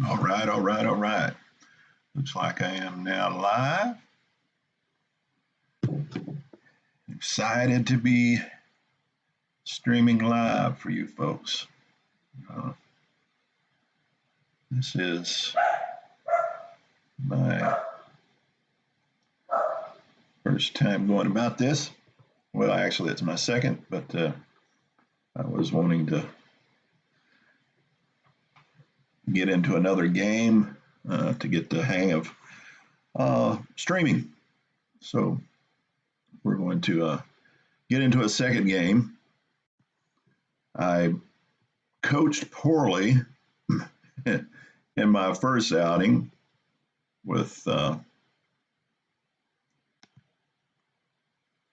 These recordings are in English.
All right, all right, all right. Looks like I am now live. Excited to be streaming live for you folks. Uh, this is my first time going about this. Well, actually, it's my second, but I was wanting to get into another game to get the hang of streaming. So we're going to get into a second game. I coached poorly in my first outing with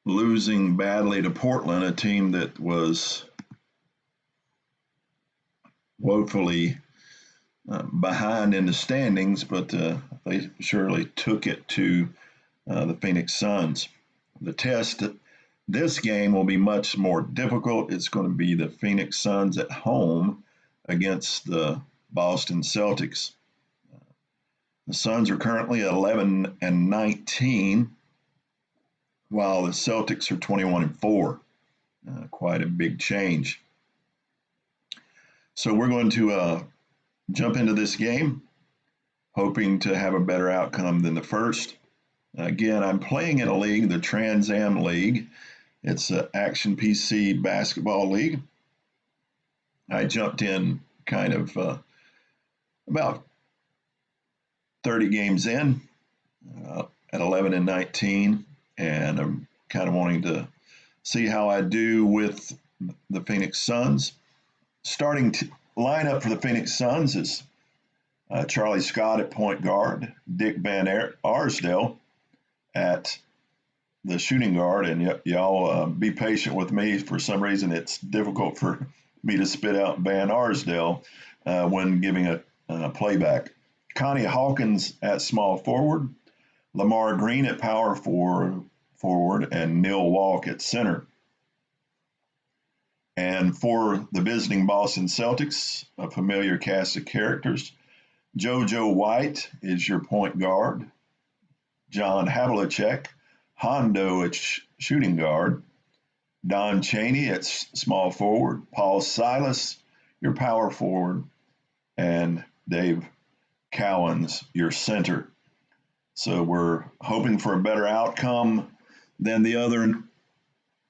losing badly to Portland, a team that was woefully behind in the standings, but they surely took it to the Phoenix Suns. The test this game will be much more difficult. It's going to be the Phoenix Suns at home against the Boston Celtics. The Suns are currently 11 and 19, while the Celtics are 21 and 4. Quite a big change. So we're going to jump into this game, hoping to have a better outcome than the first. Again, I'm playing in a league, the Trans Am League. It's an Action PC basketball league. I jumped in kind of about 30 games in at 11 and 19, and I'm kind of wanting to see how I do with the Phoenix Suns. Starting lineup for the Phoenix Suns is Charlie Scott at point guard, Dick Van Arsdale at the shooting guard, and y'all be patient with me. For some reason, it's difficult for me to spit out Van Arsdale when giving a playback. Connie Hawkins at small forward, Lamar Green at power forward, and Neil Walk at center. And for the visiting Boston Celtics, a familiar cast of characters, JoJo White is your point guard, John Havlicek, Hondo at shooting guard, Don Chaney at small forward, Paul Silas, your power forward, and Dave Cowens, your center. So we're hoping for a better outcome than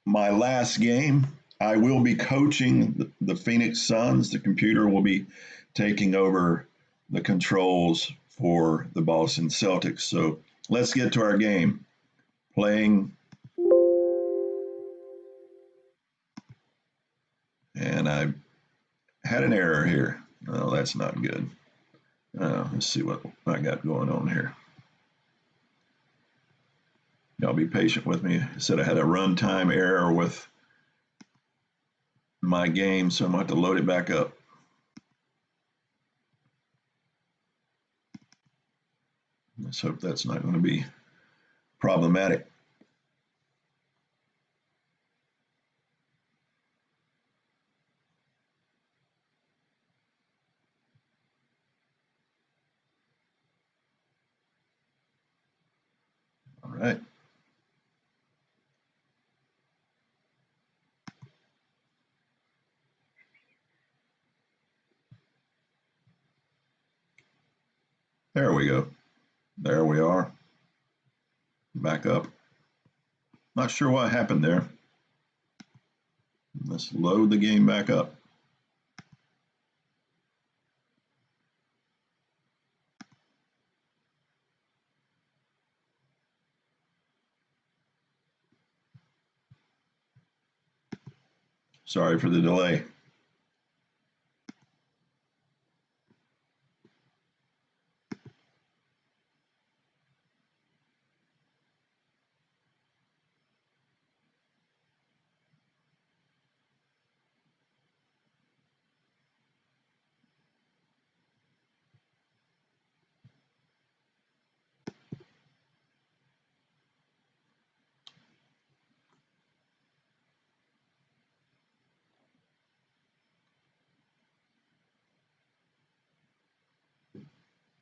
my last game. I will be coaching the Phoenix Suns. The computer will be taking over the controls for the Boston Celtics. So let's get to our game. Playing, and I had an error here. Oh, that's not good. Let's see what I got going on here. Y'all be patient with me. I said I had a runtime error with my game, so I'm going to have to load it back up. Let's hope that's not going to be problematic. All right. There we go. There we are. Back up. Not sure what happened there. Let's load the game back up. Sorry for the delay.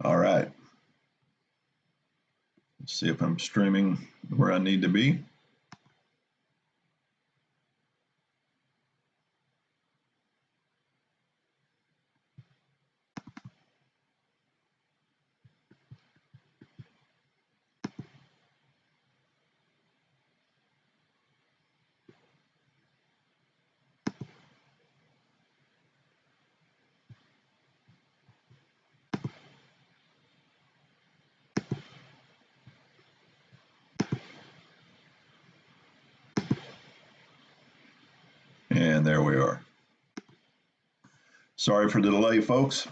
All right. Let's see if I'm streaming where I need to be. And there we are. Sorry for the delay, folks.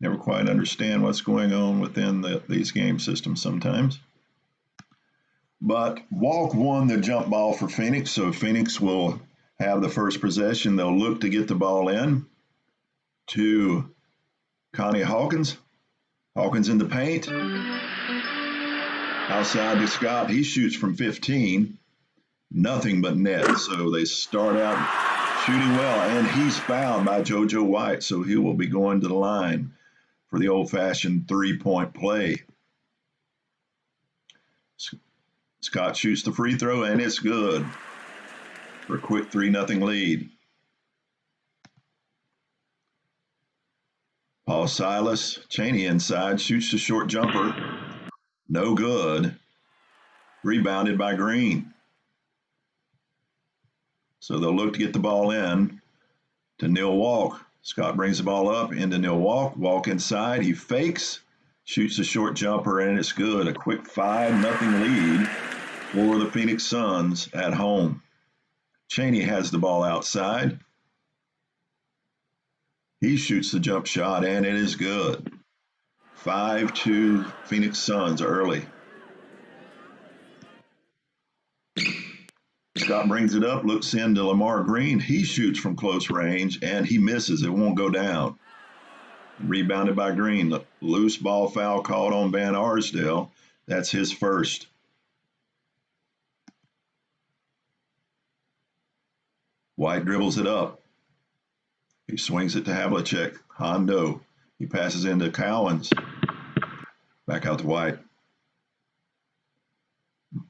Never quite understand what's going on within these game systems sometimes. But Walk won the jump ball for Phoenix, so Phoenix will have the first possession. They'll look to get the ball in to Connie Hawkins. Hawkins in the paint. Outside to Scott. He shoots from 15. Nothing but net. So they start out shooting well, and he's fouled by JoJo White, so he will be going to the line for the old-fashioned three-point play. Scott shoots the free throw, and it's good for a quick 3-0 lead. Paul Silas, Cheney inside, shoots the short jumper. No good. Rebounded by Green. So they'll look to get the ball in to Neil Walk. Scott brings the ball up into Neil Walk. Walk inside. He fakes, shoots a short jumper, and it's good. A quick 5-0 lead for the Phoenix Suns at home. Cheney has the ball outside. He shoots the jump shot, and it is good. 5-2 Phoenix Suns early. Scott brings it up, looks into Lamar Green. He shoots from close range, and he misses. It won't go down. Rebounded by Green. The loose ball foul called on Van Arsdale. That's his first. White dribbles it up. He swings it to Havlicek. Hondo. He passes into Cowens. Back out to White.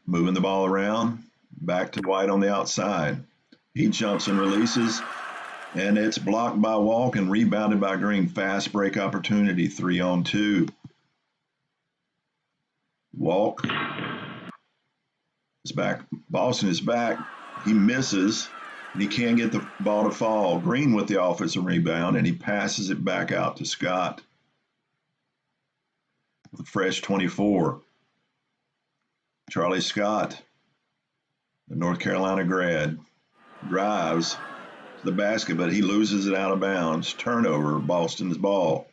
Moving the ball around. Back to White on the outside. He jumps and releases, and it's blocked by Walk and rebounded by Green. Fast break opportunity, 3-on-2. Walk is back. Boston is back. He misses, and he can't get the ball to fall. Green with the offensive rebound, and he passes it back out to Scott. With a fresh 24. Charlie Scott, the North Carolina grad, drives to the basket, but he loses it out of bounds. Turnover, Boston's ball.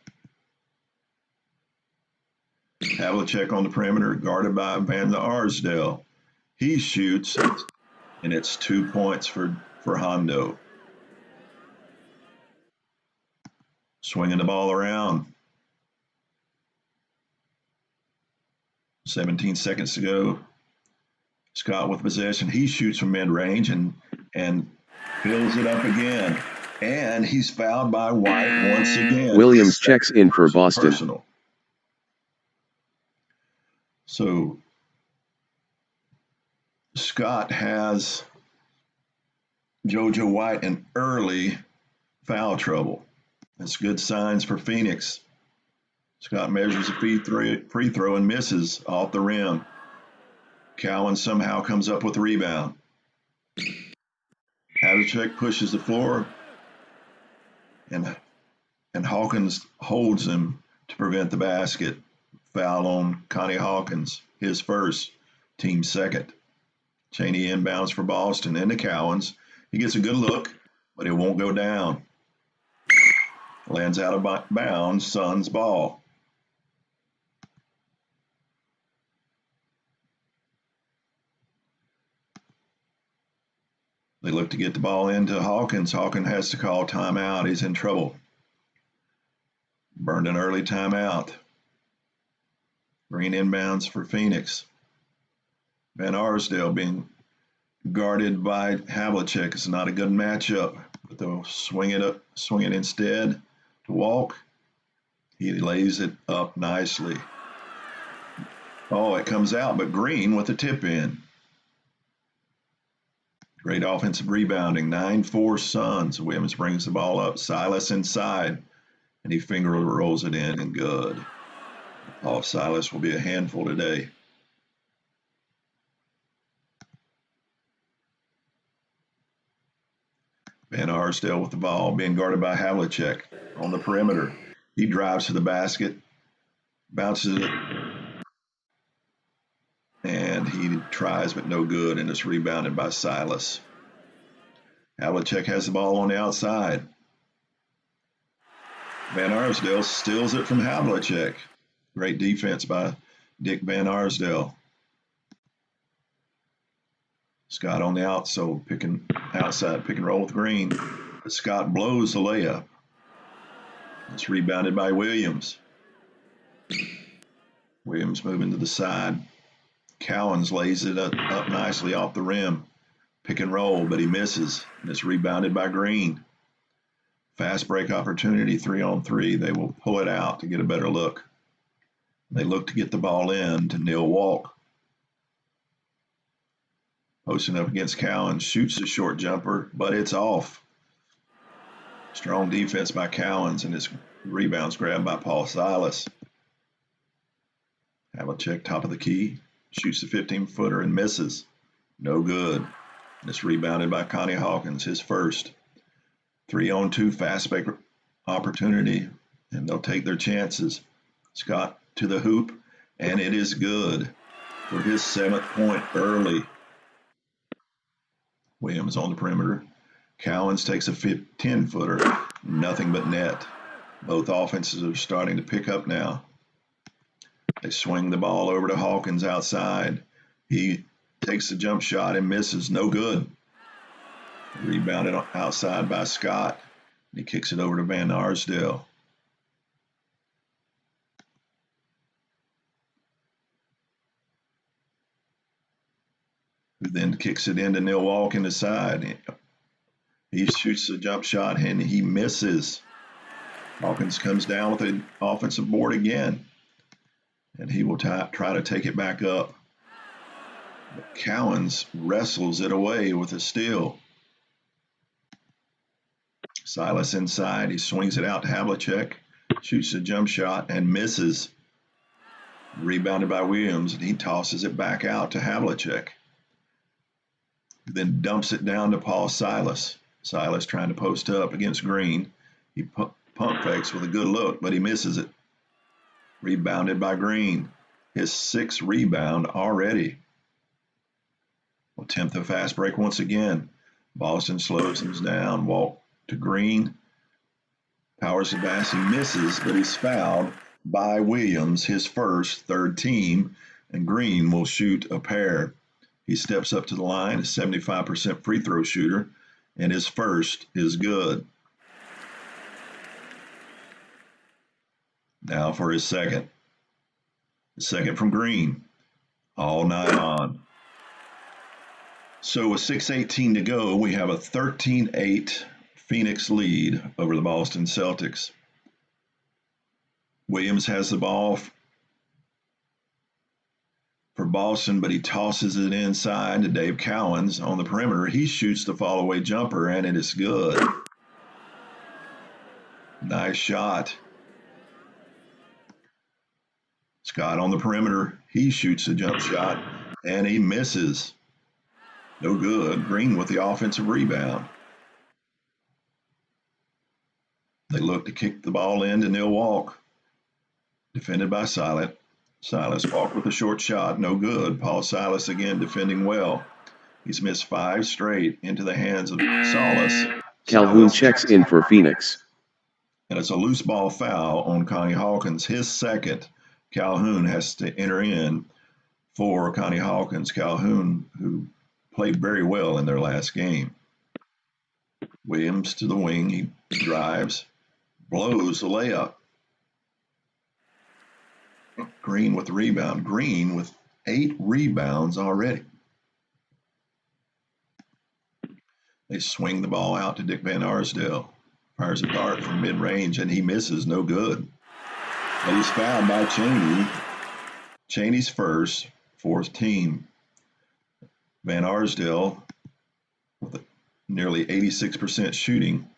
Havlicek on the perimeter, guarded by Van Arsdale. He shoots, and it's 2 points for Hondo. Swinging the ball around. 17 seconds to go. Scott with possession. He shoots from mid-range and fills it up again. And he's fouled by White once again. Williams checks in for Boston. Personal. So Scott has JoJo White in early foul trouble. That's good signs for Phoenix. Scott measures a free throw and misses off the rim. Cowan somehow comes up with a rebound. Havlicek pushes the floor, and Hawkins holds him to prevent the basket. Foul on Connie Hawkins, his first, team second. Cheney inbounds for Boston into Cowens. He gets a good look, but it won't go down. Lands out of bounds, Suns ball. They look to get the ball into Hawkins. Hawkins has to call timeout. He's in trouble. Burned an early timeout. Green inbounds for Phoenix. Van Arsdale being guarded by Havlicek. It's not a good matchup, but they'll swing it instead to Walk. He lays it up nicely. Oh, it comes out, but Green with the tip in. Great offensive rebounding. 9-4 Suns. Williams brings the ball up. Silas inside, and he finger rolls it in, and good. Paul Silas will be a handful today. Van Arsdale with the ball, being guarded by Havlicek on the perimeter. He drives to the basket, bounces it, and he tries, but no good, and it's rebounded by Silas. Havlicek has the ball on the outside. Van Arsdale steals it from Havlicek. Great defense by Dick Van Arsdale. Scott on the outside, pick and roll with Green. But Scott blows the layup. It's rebounded by Williams. Williams moving to the side. Cowens lays it up nicely off the rim. Pick and roll, but he misses. And it's rebounded by Green. Fast break opportunity, 3-on-3. They will pull it out to get a better look. They look to get the ball in to Neil Walk. Posting up against Cowens, shoots a short jumper, but it's off. Strong defense by Cowens, and his rebounds grabbed by Paul Silas. Havlicek, top of the key, shoots the 15-footer and misses. No good. It's rebounded by Connie Hawkins, his first. 3-on-2 fast break opportunity, and they'll take their chances. Scott to the hoop, and it is good for his 7th point early. Williams on the perimeter. Cowens takes a 10-footer, nothing but net. Both offenses are starting to pick up now. They swing the ball over to Hawkins outside. He takes the jump shot and misses, no good. Rebounded outside by Scott. He kicks it over to Van Arsdale. Who then kicks it into Neil Walk in the side. He shoots the jump shot and he misses. Hawkins comes down with an offensive board again, and he will try to take it back up. But Cowens wrestles it away with a steal. Silas inside. He swings it out to Havlicek, shoots the jump shot and misses. Rebounded by Williams, and he tosses it back out to Havlicek. Then dumps it down to Paul Silas. Silas trying to post up against Green. He pump fakes with a good look, but he misses it. Rebounded by Green. His 6th rebound already. Will attempt the fast break once again. Boston slows him down. Walk to Green. Powers the basket. He misses, but he's fouled by Williams, his first, 3rd team, and Green will shoot a pair. He steps up to the line, a 75% free throw shooter, and his first is good. Now for his second. The second from Green. All night on. So with 6:18 to go, we have a 13-8 Phoenix lead over the Boston Celtics. Williams has the ball for Boston, but he tosses it inside to Dave Cowens on the perimeter. He shoots the fall-away jumper, and it is good. Nice shot. Scott on the perimeter. He shoots the jump shot, and he misses. No good. Green with the offensive rebound. They look to kick the ball in to Neil Walk. Defended by Silas. Silas Walk with a short shot, no good. Paul Silas again defending well. He's missed 5 straight into the hands of Silas. Calhoun checks in for Phoenix. And it's a loose ball foul on Connie Hawkins, his 2nd. Calhoun has to enter in for Connie Hawkins. Calhoun, who played very well in their last game. Williams to the wing. He drives, blows the layup. Green with the rebound. Green with 8 rebounds already. They swing the ball out to Dick Van Arsdale. Fires a dart from mid-range, and he misses, no good. But he's fouled by Cheney. Cheney's first, fourth team. Van Arsdale, with nearly 86% shooting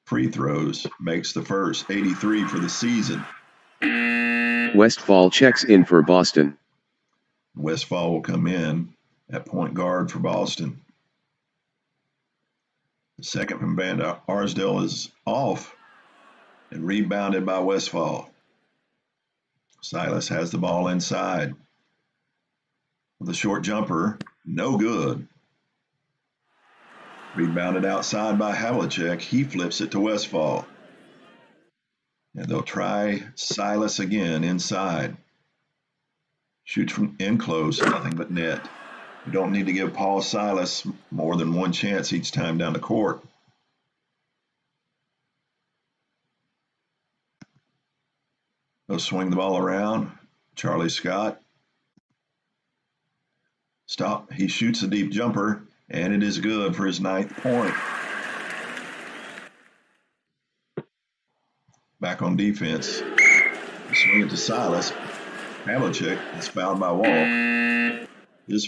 free throws, makes the first, 83 for the season. Westfall checks in for Boston. Westfall will come in at point guard for Boston. The second from Van Arsdale is off and rebounded by Westfall. Silas has the ball inside. With a short jumper, no good. Rebounded outside by Havlicek. He flips it to Westfall. And they'll try Silas again inside. Shoots from in close, nothing but net. You don't need to give Paul Silas more than one chance each time down the court. They'll swing the ball around. Charlie Scott. Stop. He shoots a deep jumper, and it is good for his 9th point. Back on defense. Swing it to Silas. Havlicek is fouled by Wall.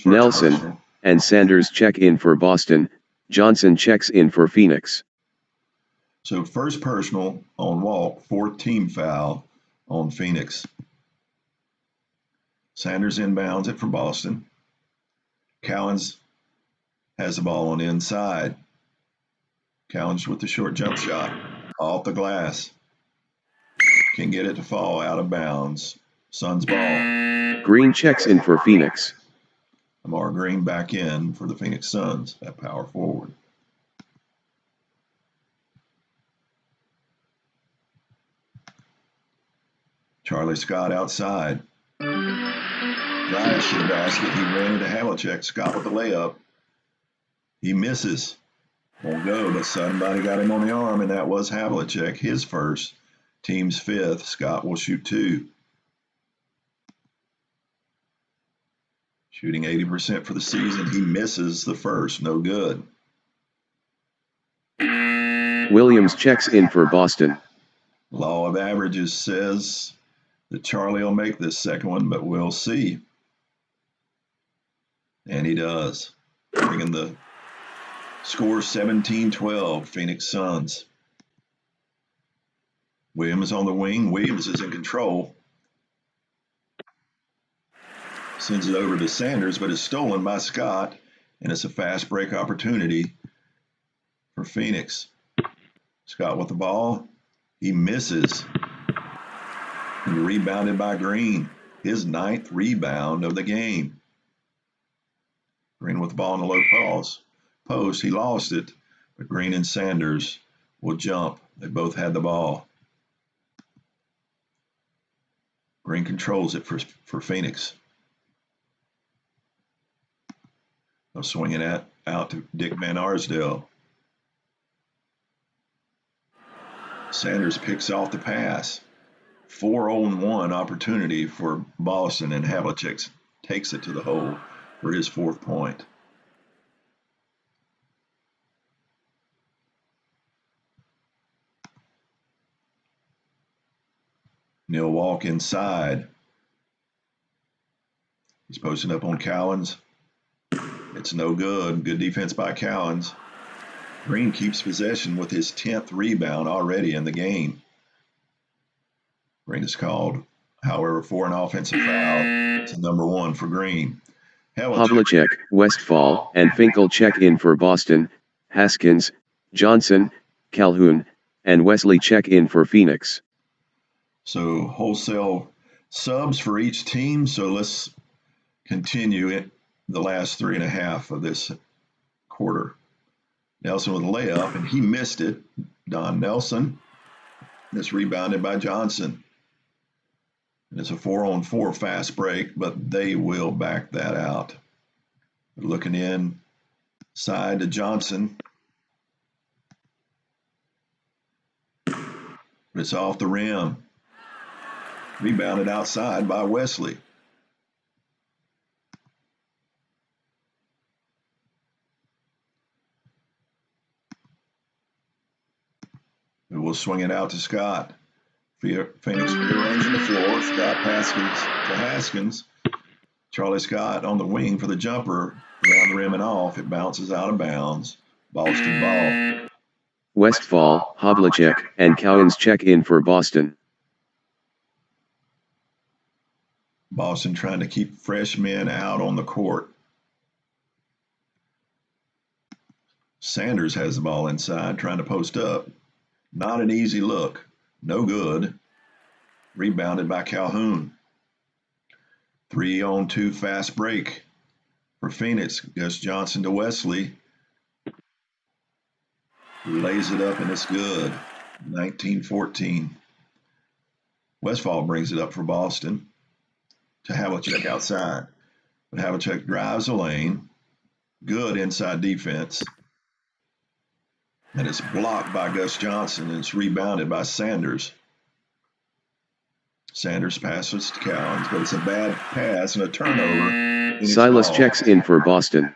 Nelson personal. and Sanders check in for Boston. Johnson checks in for Phoenix. So first personal on Walt, 4th team foul on Phoenix. Sanders inbounds it for Boston. Cowens has the ball on the inside. Cowens with the short jump shot off the glass. Can get it to fall out of bounds. Suns ball. Green checks in for Phoenix. Amar Green back in for the Phoenix Suns at power forward. Charlie Scott outside. Drives to the basket. He ran into Havlicek. Scott with the layup. He misses. Won't go, but somebody got him on the arm, and that was Havlicek, his first. Team's 5th. Scott will shoot 2. Shooting 80% for the season. He misses the first. No good. Williams checks in for Boston. Law of averages says that Charlie will make this second one, but we'll see. And he does. Bringing the score 17-12, Phoenix Suns. Williams on the wing. Williams is in control. Sends it over to Sanders, but is stolen by Scott, and it's a fast break opportunity for Phoenix. Scott with the ball. He misses. And rebounded by Green. His 9th rebound of the game. Green with the ball in the low post. He lost it, but Green and Sanders will jump. They both had the ball. Green controls it for Phoenix. They'll swing it out to Dick Van Arsdale. Sanders picks off the pass. 4-on-1 opportunity for Boston, and Havlicek takes it to the hole for his 4th point. Neil Walk inside. He's posting up on Cowens. It's no good. Good defense by Cowens. Green keeps possession with his 10th rebound already in the game. Green is called, however, for an offensive foul. It's number 1 for Green. Havlicek, Westfall, and Finkel check in for Boston. Haskins, Johnson, Calhoun, and Wesley check in for Phoenix. So wholesale subs for each team. So let's continue it the last 3.5 of this quarter. Nelson with a layup, and he missed it. Don Nelson. It's rebounded by Johnson. And it's a 4-on-4 fast break, but they will back that out. They're looking inside to Johnson. It's off the rim. Rebounded outside by Wesley. We'll swing it out to Scott. Phoenix rearranging the floor. Scott passes to Haskins. Charlie Scott on the wing for the jumper. Around the rim and off. It bounces out of bounds. Boston ball. Westfall, Havlicek, and Cowens check in for Boston. Boston trying to keep fresh men out on the court. Sanders has the ball inside, trying to post up. Not an easy look. No good. Rebounded by Calhoun. 3-on-2 fast break for Phoenix. Gus Johnson to Wesley. Lays it up and it's good. 19-14. Westfall brings it up for Boston to Havlicek outside. But Havlicek drives the lane. Good inside defense. And it's blocked by Gus Johnson and it's rebounded by Sanders. Sanders passes to Cowens, but it's a bad pass and a turnover. Silas checks in for Boston.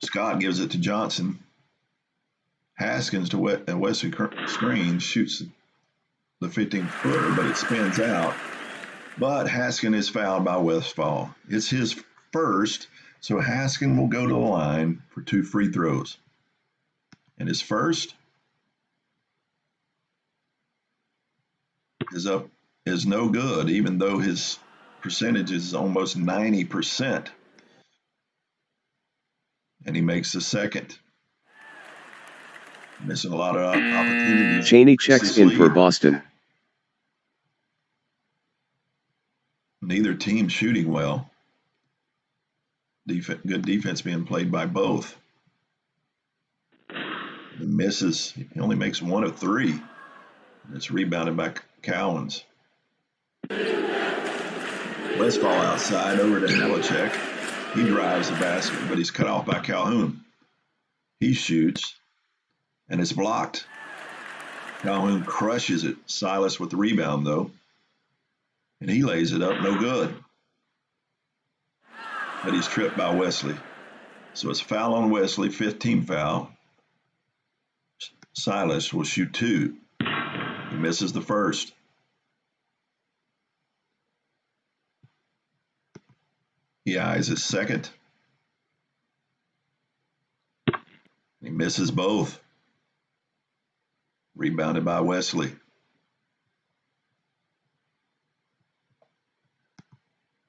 Scott gives it to Johnson. Haskins to Wesley screen, shoots the 15-footer, but it spins out. But Haskins is fouled by Westfall. It's his first, so Haskins will go to the line for 2 free throws. And his first is no good, even though his percentage is almost 90%. And he makes the second. Missing a lot of opportunities. Chaney checks in for Boston. Neither team shooting well. Good defense being played by both. He misses. He only makes 1 of 3. And it's rebounded by Cowens. Westfall outside over to Havlicek. He drives the basket, but he's cut off by Calhoun. He shoots, and it's blocked. Calhoun crushes it. Silas with the rebound, though. And he lays it up, no good. But he's tripped by Wesley. So it's foul on Wesley, 15 foul. Silas will shoot 2. He misses the first. He eyes his second. He misses both. Rebounded by Wesley.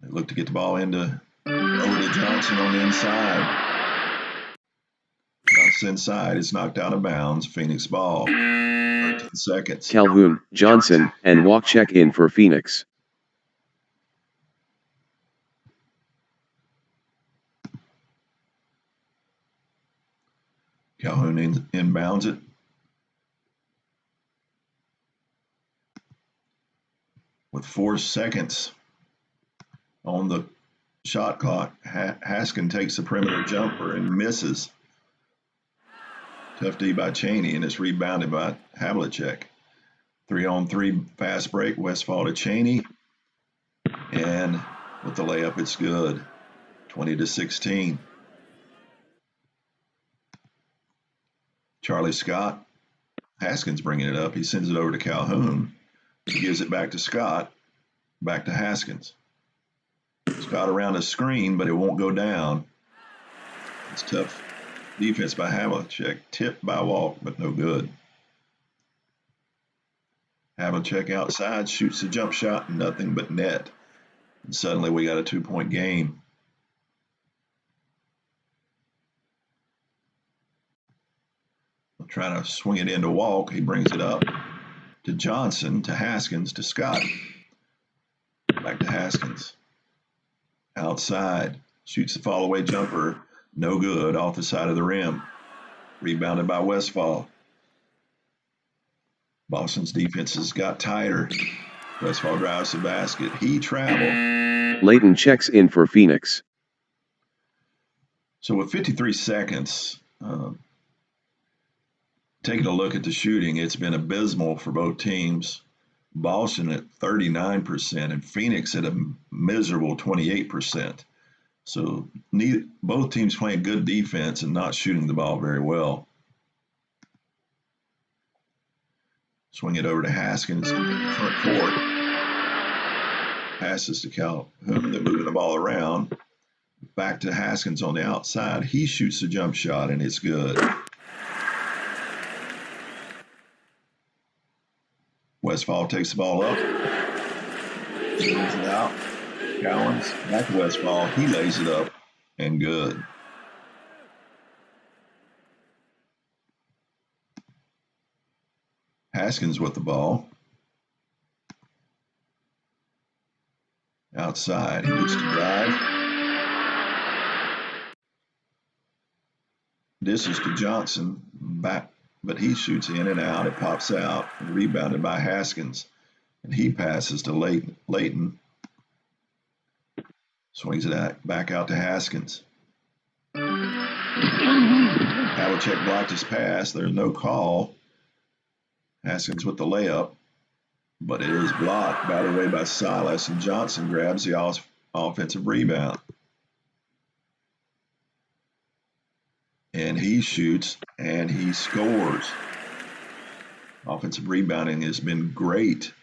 They look to get the ball over to Johnson on the inside. Johnson inside. It's knocked out of bounds. Phoenix ball. 13 seconds. Calhoun, Johnson, and Walk check in for Phoenix. Calhoun inbounds it. With 4 seconds on the shot clock, Haskins takes the perimeter jumper and misses. Tough D by Chaney, and it's rebounded by Havlicek. 3-on-3 fast break, Westfall to Chaney. And with the layup, it's good. 20-16. Charlie Scott. Haskins bringing it up. He sends it over to Calhoun. He gives it back to Scott. Back to Haskins. Scott around the screen, but it won't go down. It's tough defense by Havlicek. Tipped by Walk, but no good. Havlicek outside, shoots the jump shot, nothing but net. And suddenly we got a 2-point game. Trying to swing it into Walk. He brings it up to Johnson, to Haskins, to Scott. Back to Haskins. Outside. Shoots the fall-away jumper. No good. Off the side of the rim. Rebounded by Westfall. Boston's defense has got tighter. Westfall drives the basket. He traveled. Layton checks in for Phoenix. So with 53 seconds, taking a look at the shooting, it's been abysmal for both teams. Boston at 39% and Phoenix at a miserable 28%. So both teams playing good defense and not shooting the ball very well. Swing it over to Haskins, front court. Passes to Calhoun. They're moving the ball around. Back to Haskins on the outside. He shoots the jump shot, and it's good. Westfall takes the ball up. Swings it out. Cowens back to Westfall. He lays it up, and good. Haskins with the ball. Outside. He looks to drive. This is to Johnson. Back, but he shoots in and out. It pops out. And rebounded by Haskins. And he passes to Layton. Swings it back out to Haskins. Havlicek blocked his pass. There's no call. Haskins with the layup. But it is blocked, batted away by Silas, and Johnson grabs the offensive rebound. And he shoots, and he scores. Offensive rebounding has been great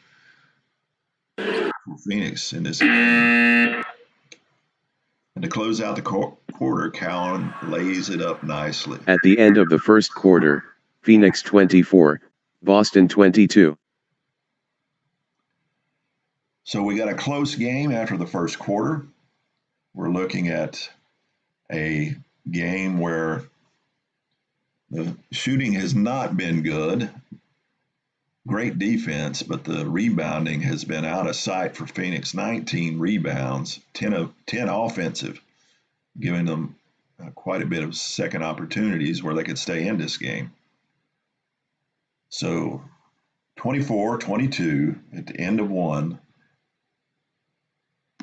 for Phoenix in this game. And to close out the quarter, Cowan lays it up nicely. At the end of the first quarter, Phoenix 24, Boston 22. So we got a close game after the first quarter. We're looking at a game where the shooting has not been good. Great defense, but the rebounding has been out of sight for Phoenix. 19 rebounds, 10 offensive, giving them quite a bit of second opportunities where they could stay in this game. So 24-22 at the end of one.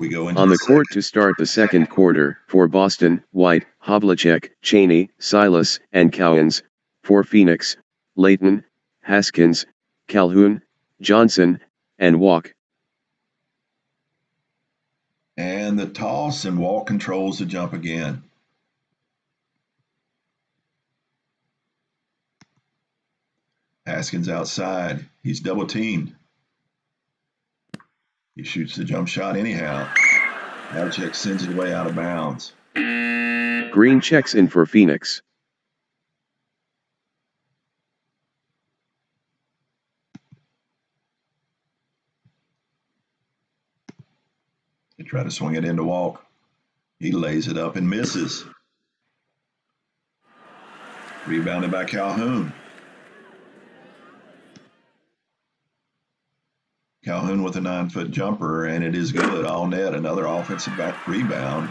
We go into on the court to start the second quarter for Boston: White, Havlicek, Chaney, Silas, and Cowens. For Phoenix: Layton, Haskins, Calhoun, Johnson, and Walk. And the toss, and Walk controls the jump again. Haskins outside. He's double teamed. He shoots the jump shot anyhow. Havlicek sends it way out of bounds. Green checks in for Phoenix. They try to swing it into Walk. He lays it up and misses. Rebounded by Calhoun. Calhoun with a 9-foot jumper, and it is good. All net, another offensive rebound.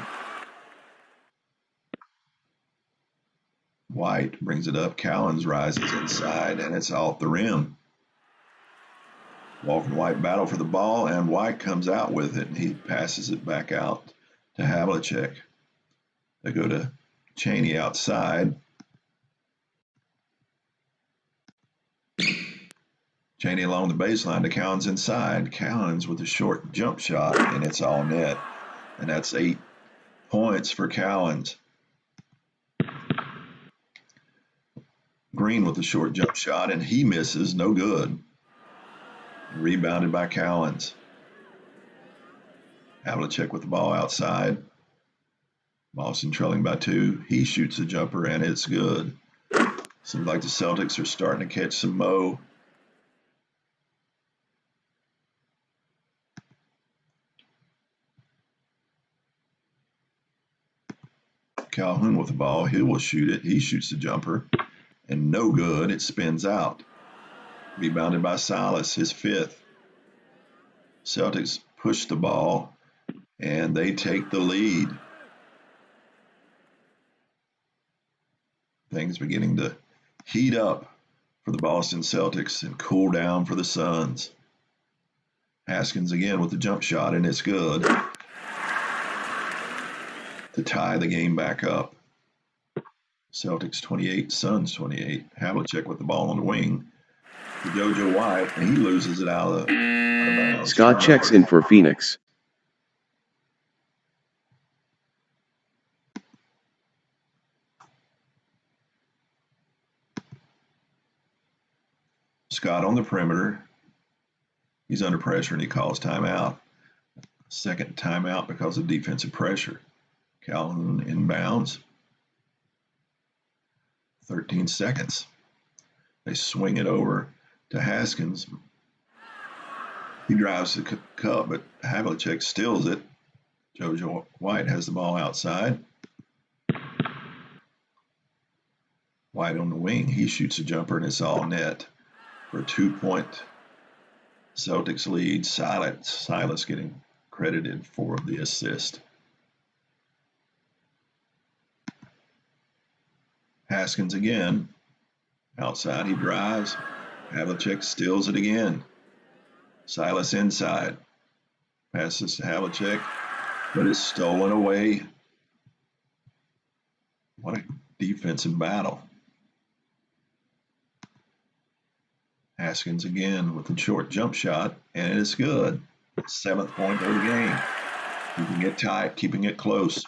White brings it up. Cowens rises inside, and it's off the rim. Walk and White battle for the ball, and White comes out with it, and he passes it back out to Havlicek. They go to Chaney outside. Chaney along the baseline to Cowens inside. Cowens with a short jump shot, and it's all net. And that's 8 points for Cowens. Green with a short jump shot, and he misses, no good. Rebounded by Cowens. Havlicek with the ball outside. Boston trailing by 2. He shoots a jumper, and it's good. Seems like the Celtics are starting to catch some mo. Calhoun with the ball. He will shoot it. He shoots the jumper, and no good. It spins out. Rebounded by Silas, his 5th. Celtics push the ball, and they take the lead. Things beginning to heat up for the Boston Celtics and cool down for the Suns. Haskins again with the jump shot, and it's good to tie the game back up. Celtics 28, Suns 28. Havlicek with the ball on the wing to JoJo White, and he loses it out of bounds. Scott checks in for Phoenix. Scott on the perimeter. He's under pressure and he calls timeout. Second timeout because of defensive pressure. Calhoun inbounds. 13 seconds. They swing it over to Haskins. He drives the cup, but Havlicek steals it. JoJo White has the ball outside. White on the wing. He shoots a jumper and it's all net for a 2-point Celtics lead. Silas getting credited for the assist. Haskins again. Outside he drives. Havlicek steals it again. Silas inside. Passes to Havlicek, but it's stolen away. What a defensive battle. Haskins again with a short jump shot, and it is good. 7th point of the game. Keeping it tight, keeping it close.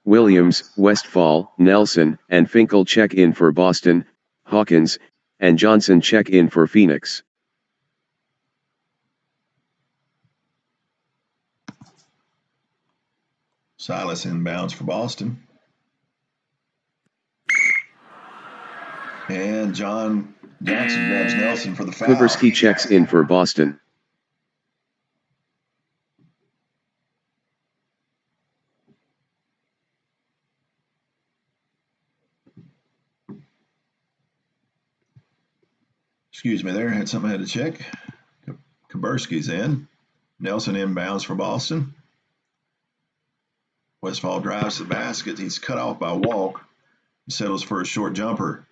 Williams, Westphal, Nelson, and Finkel check in for Boston. Hawkins and Johnson check in for Phoenix. Silas inbounds for Boston. And Johnson grabs Nelson for the foul. Kuberski checks in for Boston. Excuse me there, had something I had to check. Kuberski's in. Nelson inbounds for Boston. Westphal drives the basket. He's cut off by Walk. He settles for a short jumper.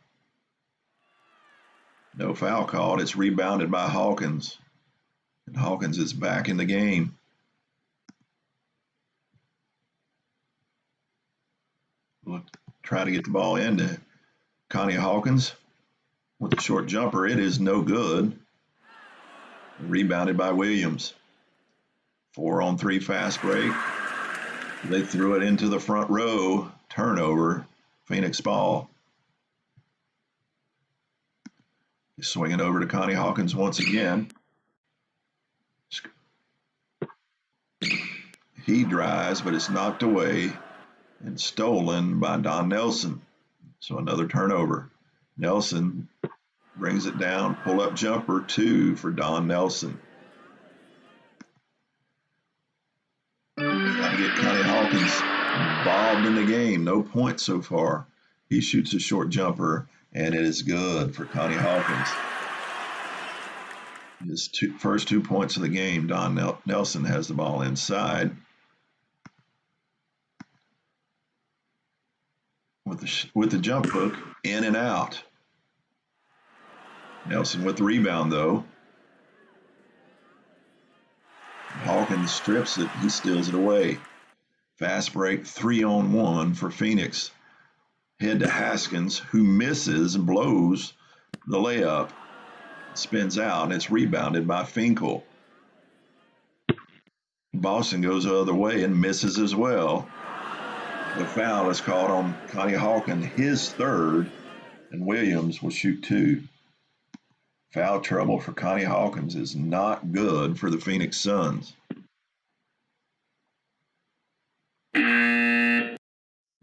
No foul called. It's rebounded by Hawkins. And Hawkins is back in the game. Look, try to get the ball into Connie Hawkins with a short jumper. It is no good. Rebounded by Williams. 4-on-3 fast break. They threw it into the front row. Turnover. Phoenix ball. He's swinging over to Connie Hawkins once again. He drives, but it's knocked away and stolen by Don Nelson. So another turnover. Nelson brings it down. Pull-up jumper 2 for Don Nelson. Got to get Connie Hawkins involved in the game. No points so far. He shoots a short jumper, and it is good for Connie Hawkins. His first 2 points of the game. Don Nelson has the ball inside. With the jump hook, in and out. Nelson with the rebound, though. Hawkins strips it. He steals it away. Fast break, 3-on-1 for Phoenix. Head to Haskins, who misses and blows the layup. Spins out, and it's rebounded by Finkel. Boston goes the other way and misses as well. The foul is called on Connie Hawkins, his third, and Williams will shoot 2. Foul trouble for Connie Hawkins is not good for the Phoenix Suns.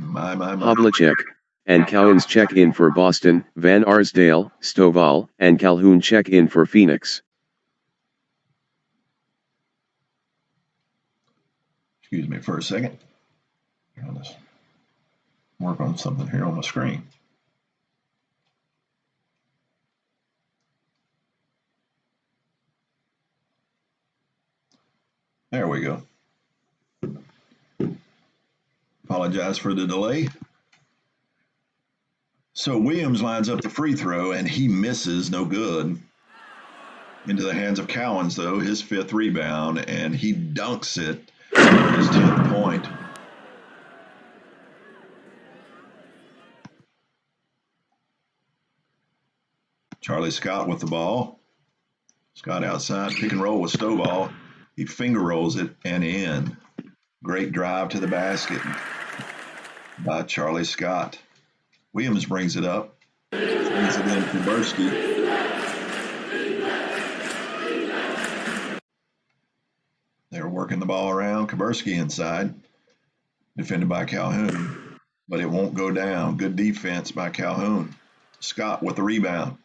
Havlicek and Cowens check in for Boston. Van Arsdale, Stovall, and Calhoun check in for Phoenix. Excuse me for a second. Let's work on something here on the screen. There we go. Apologize for the delay. So Williams lines up the free throw, and he misses, no good. Into the hands of Cowens, though, his 5th rebound, and he dunks it for his 10th point. Charlie Scott with the ball. Scott outside, pick and roll with Stovall. He finger rolls it and in. Great drive to the basket. by Charlie Scott. Williams brings it up. Brings it in Kuberski. They're working the ball around. Kuberski inside. Defended by Calhoun. But it won't go down. Good defense by Calhoun. Scott with the rebound.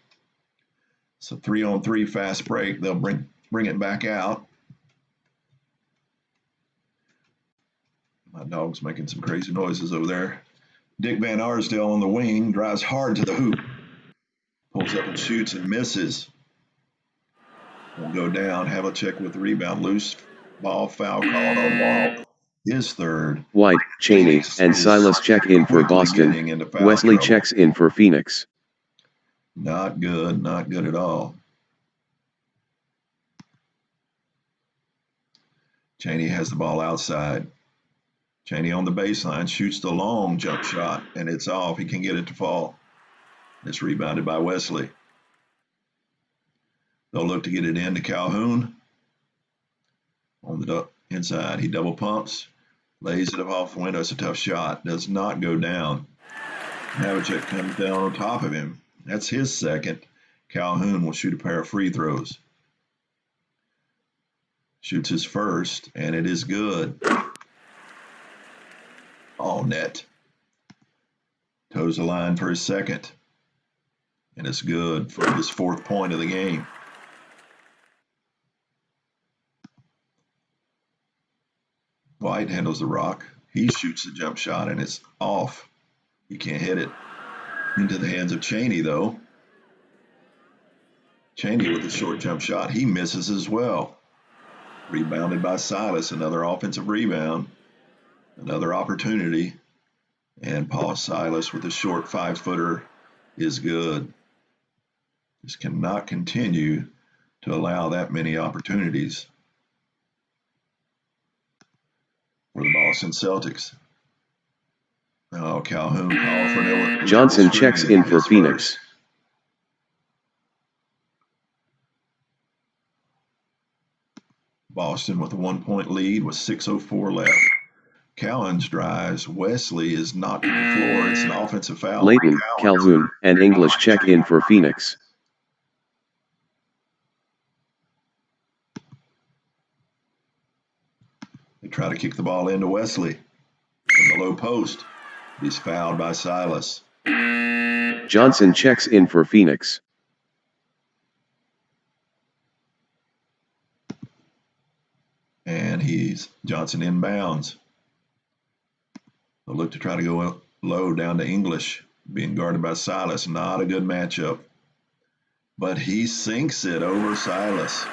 So 3-on-3 fast break. They'll bring it back out. My dog's making some crazy noises over there. Dick Van Arsdale on the wing, drives hard to the hoop. Pulls up and shoots and misses. Won't go down. Havlicek with the rebound. Loose ball, foul called on Walt. His third. White, Cheney, and Silas check in for Boston. Wesley checks in for Phoenix. Not good, not good at all. Cheney has the ball outside. Cheney on the baseline, shoots the long jump shot, and it's off. He can get it to fall. It's rebounded by Wesley. They'll look to get it into Calhoun. On the inside, he double pumps, lays it off the window. It's a tough shot. Does not go down. Havlicek comes down on top of him. That's his second. Calhoun will shoot a pair of free throws. Shoots his first, and it is good. All net. Toes the line for his second. And it's good for his fourth point of the game. White handles the rock. He shoots the jump shot, and it's off. He can't hit it. Into the hands of Cheney, though. Cheney with a short jump shot. He misses as well. Rebounded by Silas. Another offensive rebound. Another opportunity. And Paul Silas with a short 5-footer is good. Just cannot continue to allow that many opportunities for the Boston Celtics. Oh, Calhoun called for no. Johnson checks in for Phoenix. Boston with a 1-point lead with 6:04 left. Callens drives. Wesley is knocked to the floor. It's an offensive foul. Layton, Calhoun, and English check in for Phoenix. They try to kick the ball into Wesley in the low post. He's fouled by Silas. Johnson checks in for Phoenix. And Johnson inbounds. They'll look to try to go low down to English, being guarded by Silas. Not a good matchup. But he sinks it over Silas.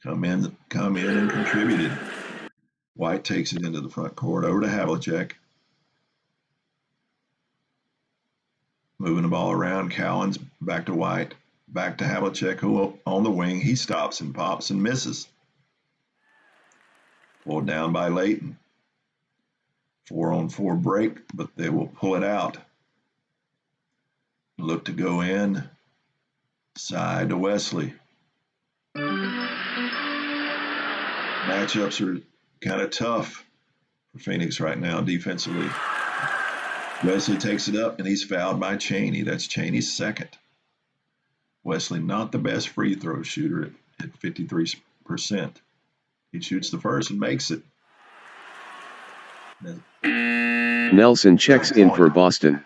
Come in and contributed. White takes it into the front court, over to Havlicek. Moving the ball around, Callens back to White, back to Havlicek, who on the wing, he stops and pops and misses. Pulled down by Layton. 4-on-4 break, but they will pull it out. Look to go in. Side to Wesley. Matchups are kind of tough for Phoenix right now defensively. Wesley takes it up, and he's fouled by Cheney. That's Cheney's second. Wesley not the best free throw shooter at 53%. He shoots the first and makes it. Nelson checks in for Boston.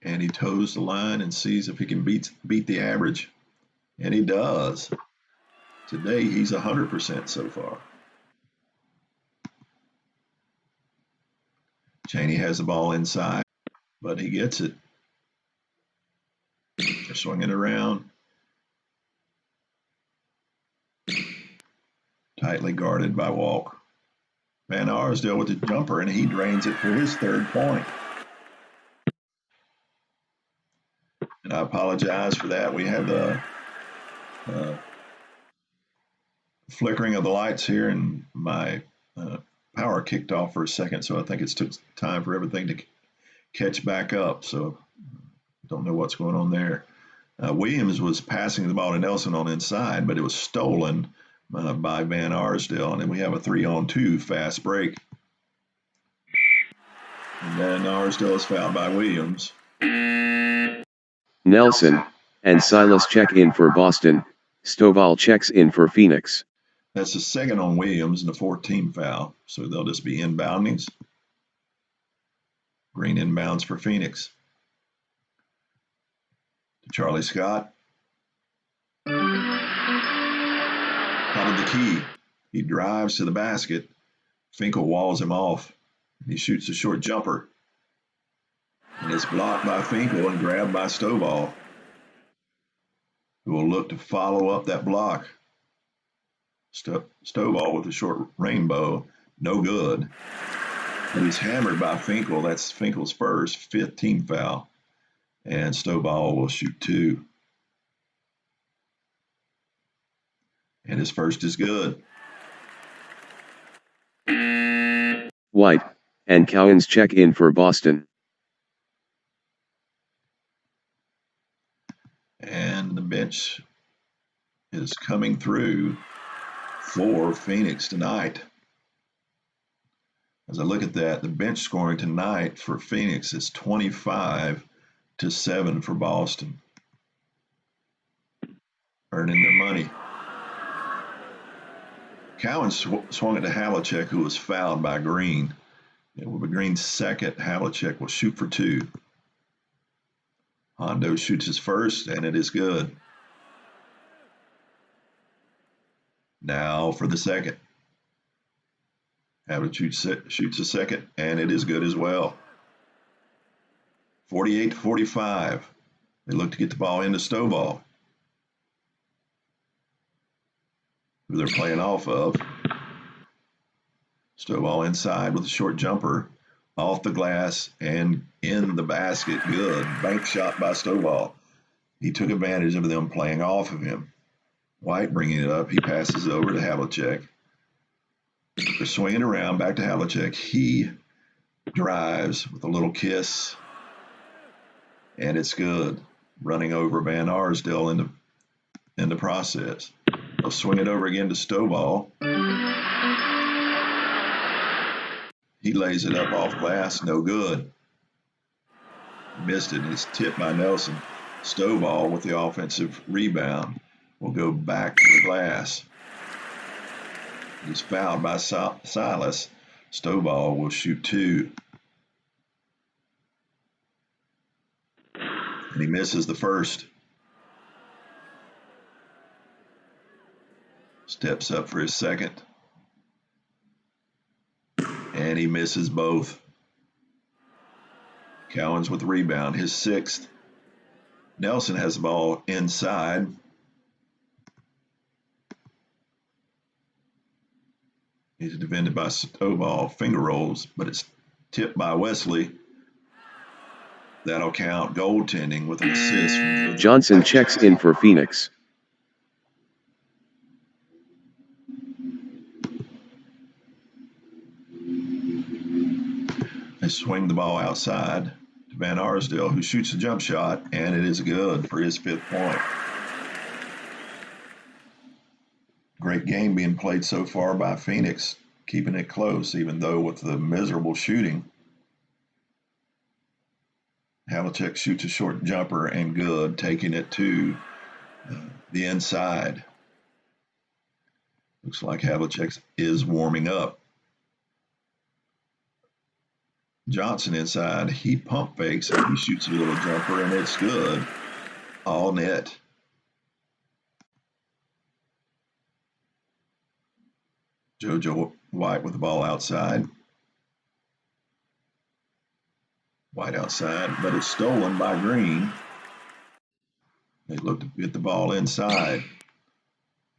And he toes the line and sees if he can beat the average. And he does. Today, he's 100% so far. Cheney has the ball inside, but he gets it. They're swinging it around. Tightly guarded by Walk. Van Arsdale with the jumper, and he drains it for his third point. And I apologize for that. We had the flickering of the lights here, and my power kicked off for a second, so I think it's took time for everything to catch back up. So don't know what's going on there. Williams was passing the ball to Nelson on inside, but it was stolen by Van Arsdale. And then we have a 3-on-2 fast break. And then Arsdale is fouled by Williams. Nelson and Silas check in for Boston. Stovall checks in for Phoenix. That's the second on Williams and the 14th foul. So they'll just be inboundings. Green inbounds for Phoenix. To Charlie Scott. Out of the key. He drives to the basket. Finkel walls him off. He shoots a short jumper. And it's blocked by Finkel and grabbed by Stovall, who will look to follow up that block. Stovall with a short rainbow. No good. But he's hammered by Finkel. That's Finkel's first, 5th team foul. And Stovall will shoot 2. And his first is good. White and Cowens check in for Boston. And the bench is coming through for Phoenix tonight. As I look at that, the bench scoring tonight for Phoenix is 25-7 for Boston. Earning their money. Cowan swung it to Havlicek, who was fouled by Green. It will be Green's second. Havlicek will shoot for 2. Hondo shoots his first, and it is good. Now for the second. Havlicek shoots a second, and it is good as well. 48-45. They look to get the ball into Stovall, who they're playing off of. Stovall inside with a short jumper, off the glass and in the basket. Good. Bank shot by Stovall. He took advantage of them playing off of him. White bringing it up. He passes it over to Havlicek. They're swinging around back to Havlicek. He drives with a little kiss, and it's good. Running over Van Arsdale in the process. They'll swing it over again to Stovall. He lays it up off glass, no good. Missed it, and it's tipped by Nelson. Stovall with the offensive rebound will go back to the glass. He's fouled by Silas. Stovall will shoot 2. And he misses the first. Steps up for his second. And he misses both. Cowens with the rebound, his 6th. Nelson has the ball inside. He's defended by Stovall. Finger rolls, but it's tipped by Wesley. That'll count. Goaltending with an assist from Johnson checks in for Phoenix. They swing the ball outside to Van Arsdale, who shoots a jump shot, and it is good for his 5th point. Great game being played so far by Phoenix, keeping it close, even though with the miserable shooting. Havlicek shoots a short jumper and good, taking it to the inside. Looks like Havlicek is warming up. Johnson inside, he pump fakes and he shoots a little jumper, and it's good. All net. JoJo White with the ball outside. White outside, but it's stolen by Green. They look to get the ball inside.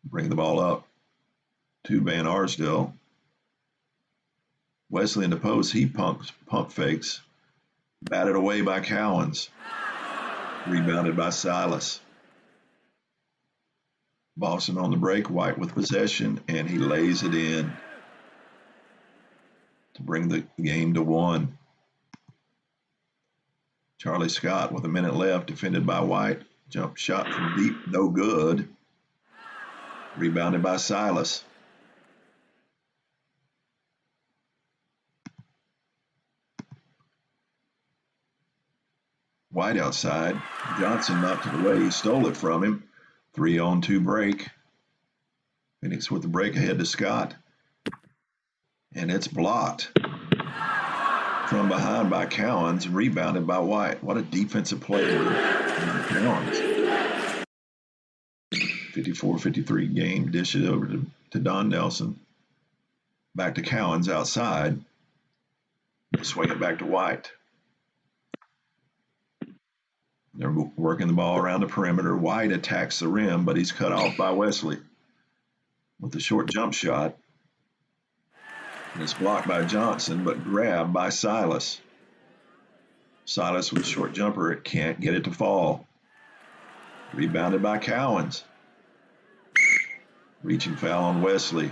Bring the ball up to Van Arsdale. Wesley in the post, he pump fakes. Batted away by Cowens. Rebounded by Silas. Boston on the break, White with possession, and he lays it in to bring the game to 1. Charlie Scott with a minute left, defended by White. Jump shot from deep, no good. Rebounded by Silas. White outside. Johnson knocked it away. He stole it from him. 3-on-2 break. Phoenix with the break ahead to Scott. And it's blocked from behind by Cowens, rebounded by White. What a defensive play by Cowens. 54-53 game. Dish it over to Don Nelson. Back to Cowens outside. They swing it back to White. They're working the ball around the perimeter. White attacks the rim, but he's cut off by Wesley with a short jump shot. And it's blocked by Johnson, but grabbed by Silas. Silas with a short jumper. It can't get it to fall. Rebounded by Cowens. Reaching foul on Wesley.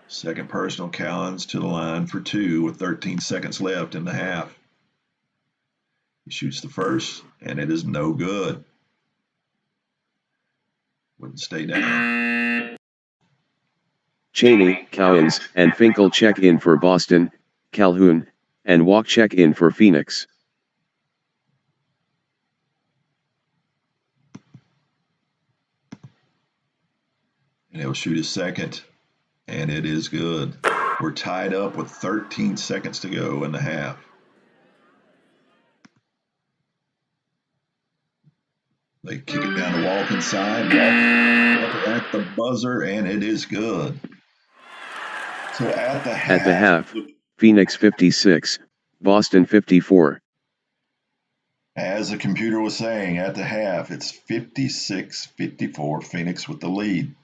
Second personal. Cowens to the line for 2 with 13 seconds left in the half. He shoots the first, and it is no good. Wouldn't stay down. Cheney, Cowens, and Finkel check in for Boston. Calhoun and Walk check in for Phoenix. And he'll shoot his second, and it is good. We're tied up with 13 seconds to go in the half. They kick it down to Walk inside. Walk at the buzzer, and it is good. So at the half, Phoenix 56, Boston 54. As the computer was saying, at the half, it's 56-54, Phoenix with the lead.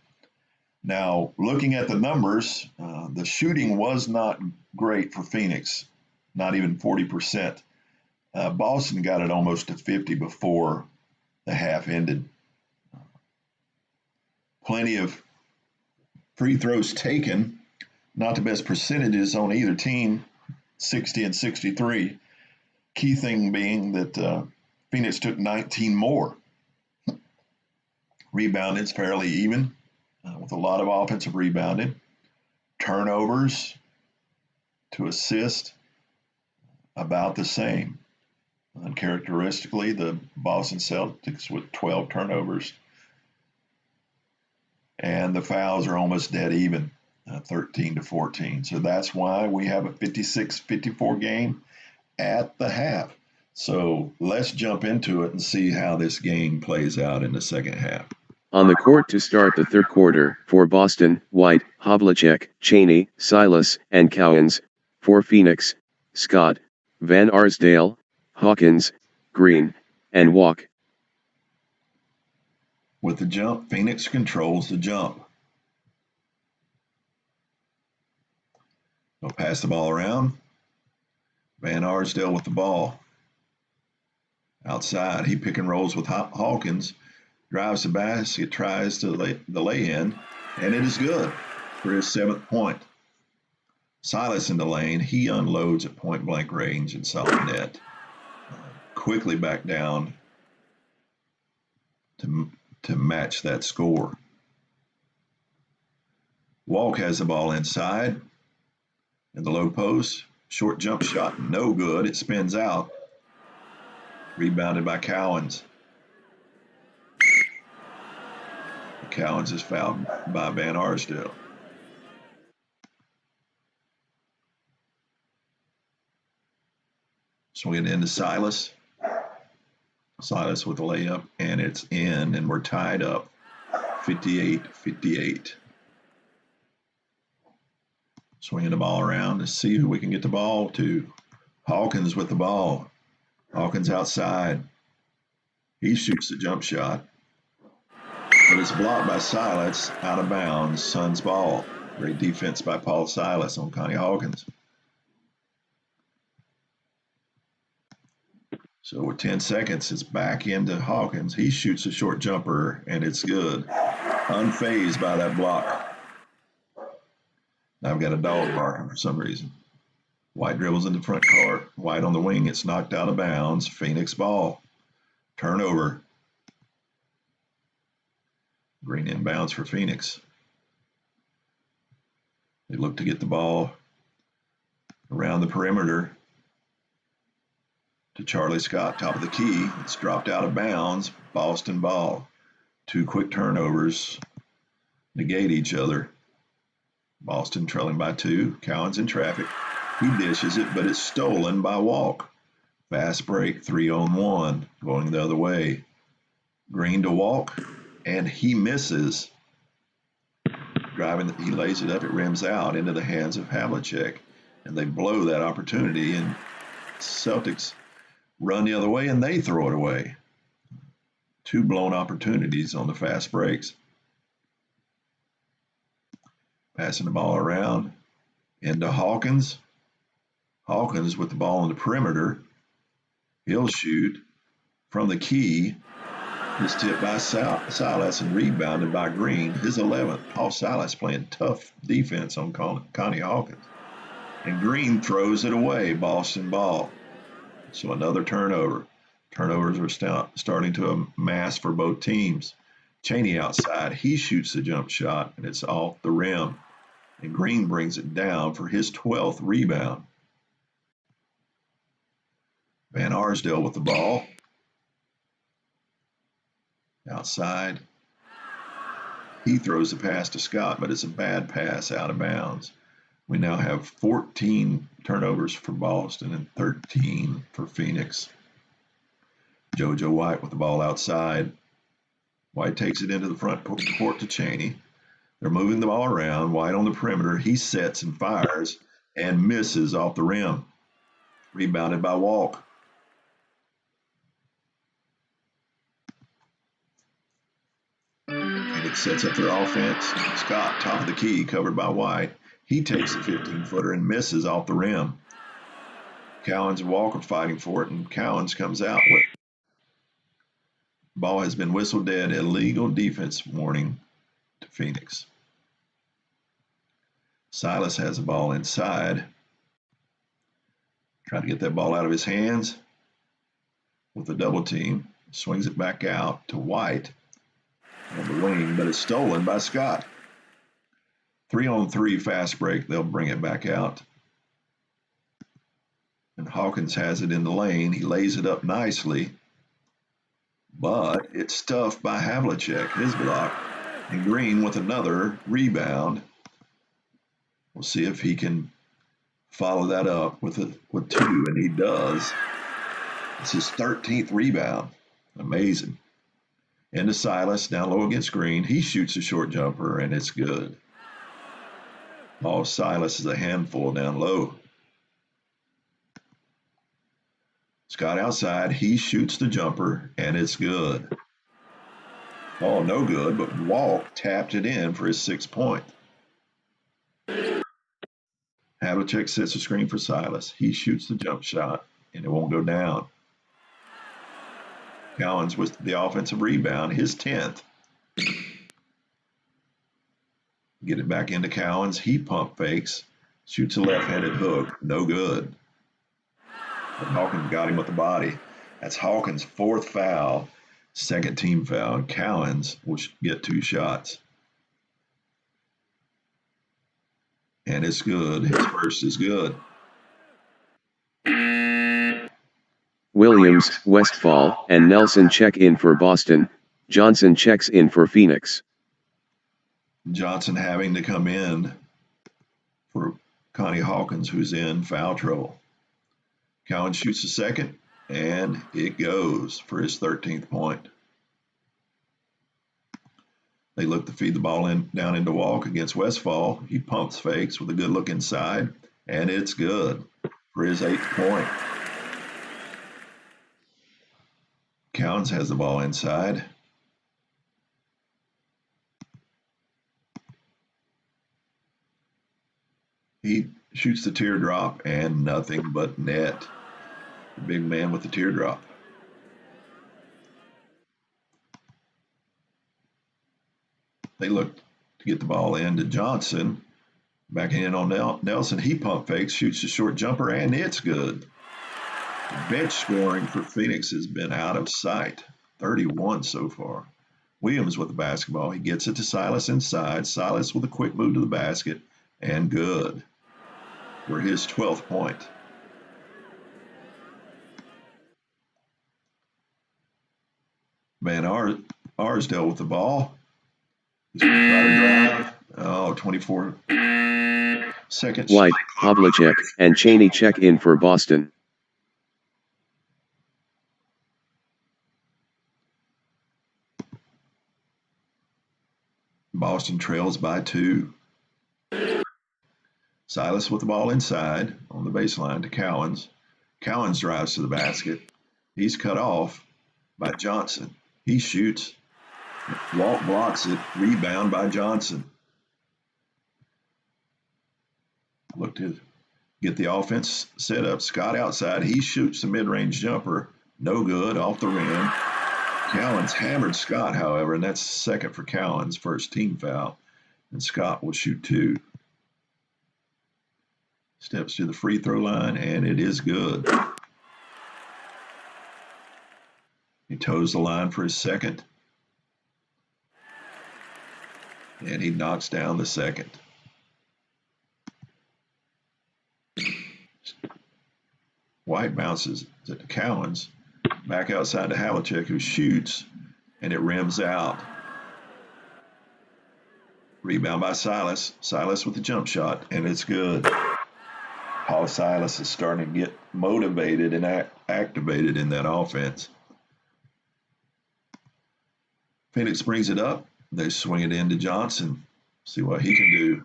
Now, looking at the numbers, the shooting was not great for Phoenix, not even 40%. Boston got it almost to 50 before the half ended. Plenty of free throws taken, not the best percentages on either team, 60 and 63. Key thing being that Phoenix took 19 more. Rebounded's fairly even, with a lot of offensive rebounding. Turnovers to assist, about the same. Uncharacteristically, the Boston Celtics with 12 turnovers. And the fouls are almost dead even, 13-14. So that's why we have a 56-54 game at the half. So let's jump into it and see how this game plays out in the second half. On the court to start the third quarter, for Boston, White, Havlicek, Cheney, Silas, and Cowens. For Phoenix, Scott, Van Arsdale, Hawkins, Green, and Walk. With the jump, Phoenix controls the jump. They'll pass the ball around. Van Arsdale with the ball. Outside, he pick and rolls with Hawkins. Drives the basket, tries to the lay-in, and it is good for his 7th point. Silas in the lane. He unloads at point-blank range inside the net. Quickly back down to match that score. Walk has the ball inside in the low post. Short jump shot, no good. It spins out. Rebounded by Cowens. Cowens is fouled by Van Arsdale. Swinging into Silas. Silas with the layup, and it's in, and we're tied up 58-58. Swinging the ball around to see who we can get the ball to. Hawkins with the ball. Hawkins outside. He shoots the jump shot, but it's blocked by Silas, out of bounds. Suns ball. Great defense by Paul Silas on Connie Hawkins. So with 10 seconds, it's back into Hawkins. He shoots a short jumper, and it's good. Unfazed by that block. Now I've got a dog barking for some reason. White dribbles in the front court. White on the wing. It's knocked out of bounds. Phoenix ball. Turnover. Green inbounds for Phoenix. They look to get the ball around the perimeter to Charlie Scott, top of the key. It's dropped out of bounds. Boston ball. 2 quick turnovers negate each other. Boston trailing by 2. Cowan's in traffic. He dishes it, but it's stolen by Walk. Fast break, 3-on-1, going the other way. Green to Walk, and he misses. He lays it up, it rims out into the hands of Havlicek, and they blow that opportunity, and Celtics run the other way, and they throw it away. 2 blown opportunities on the fast breaks. Passing the ball around into Hawkins. Hawkins with the ball on the perimeter. He'll shoot from the key. It's tipped by Silas and rebounded by Green, his 11th. Paul Silas playing tough defense on Connie Hawkins. And Green throws it away, Boston ball. So another turnover. Turnovers are starting to amass for both teams. Cheney outside, he shoots the jump shot, and it's off the rim. And Green brings it down for his 12th rebound. Van Arsdale with the ball. Outside. He throws the pass to Scott, but it's a bad pass out of bounds. We now have 14 turnovers for Boston and 13 for Phoenix. JoJo White with the ball outside. White takes it into the front court to Cheney. They're moving the ball around. White on the perimeter. He sets and fires and misses off the rim. Rebounded by Walk. Phoenix sets up their offense. Scott, top of the key, covered by White. He takes a 15-footer and misses off the rim. Cowens and Walker fighting for it, and Cowens comes out with ball has been whistled dead. Illegal defense warning to Phoenix. Silas has the ball inside. Trying to get that ball out of his hands with the double team. Swings it back out to White on the wing, but it's stolen by Scott. 3-on-3 fast break. They'll bring it back out. And Hawkins has it in the lane. He lays it up nicely, but it's stuffed by Havlicek, his block. And Green with another rebound. We'll see if he can follow that up with 2, and he does. It's his 13th rebound. Amazing. Into Silas, down low against Green. He shoots a short jumper, and it's good. Oh, Silas is a handful down low. Scott outside. He shoots the jumper, and it's good. Oh, no good, but Walk tapped it in for his 6th point. Havlicek sets a screen for Silas. He shoots the jump shot, and it won't go down. Cowens with the offensive rebound, his 10th. Get it back into Cowens. He pump fakes, shoots a left-handed hook. No good. But Hawkins got him with the body. That's Hawkins' 4th foul, 2nd team foul. Cowens will get 2 shots. And it's good. His first is good. Williams, Westphal, and Nelson check in for Boston. Johnson checks in for Phoenix. Johnson having to come in for Connie Hawkins, who's in foul trouble. Cowan shoots the second, and it goes for his 13th point. They look to feed the ball down into Walk against Westphal. He pumps fakes with a good look inside, and it's good for his 8th point. Cowens has the ball inside. He shoots the teardrop and nothing but net. The big man with the teardrop. They look to get the ball in to Johnson. Backing in on Nelson. He pump fakes, shoots a short jumper, and it's good. The bench scoring for Phoenix has been out of sight. 31 so far. Williams with the basketball. He gets it to Silas inside. Silas with a quick move to the basket, and good for his 12th point. Van Arsdale with the ball. He's going to try to drive. Oh, 24 seconds. White, Havlicek, and Cheney check in for Boston. Boston trails by 2. Silas with the ball inside on the baseline to Cowens. Cowens drives to the basket. He's cut off by Johnson. He shoots. Walt blocks it. Rebound by Johnson. Look to get the offense set up. Scott outside. He shoots the mid-range jumper. No good. Off the rim. Cowens hammered Scott, however, and that's second for Cowens, first team foul. And Scott will shoot 2. Steps to the free throw line, and it is good. He toes the line for his second. And he knocks down the second. White bounces to Cowens. Back outside to Havlicek, who shoots, and it rims out. Rebound by Silas. Silas with the jump shot, and it's good. Paul Silas is starting to get motivated and activated in that offense. Phoenix brings it up. They swing it into Johnson. See what he can do.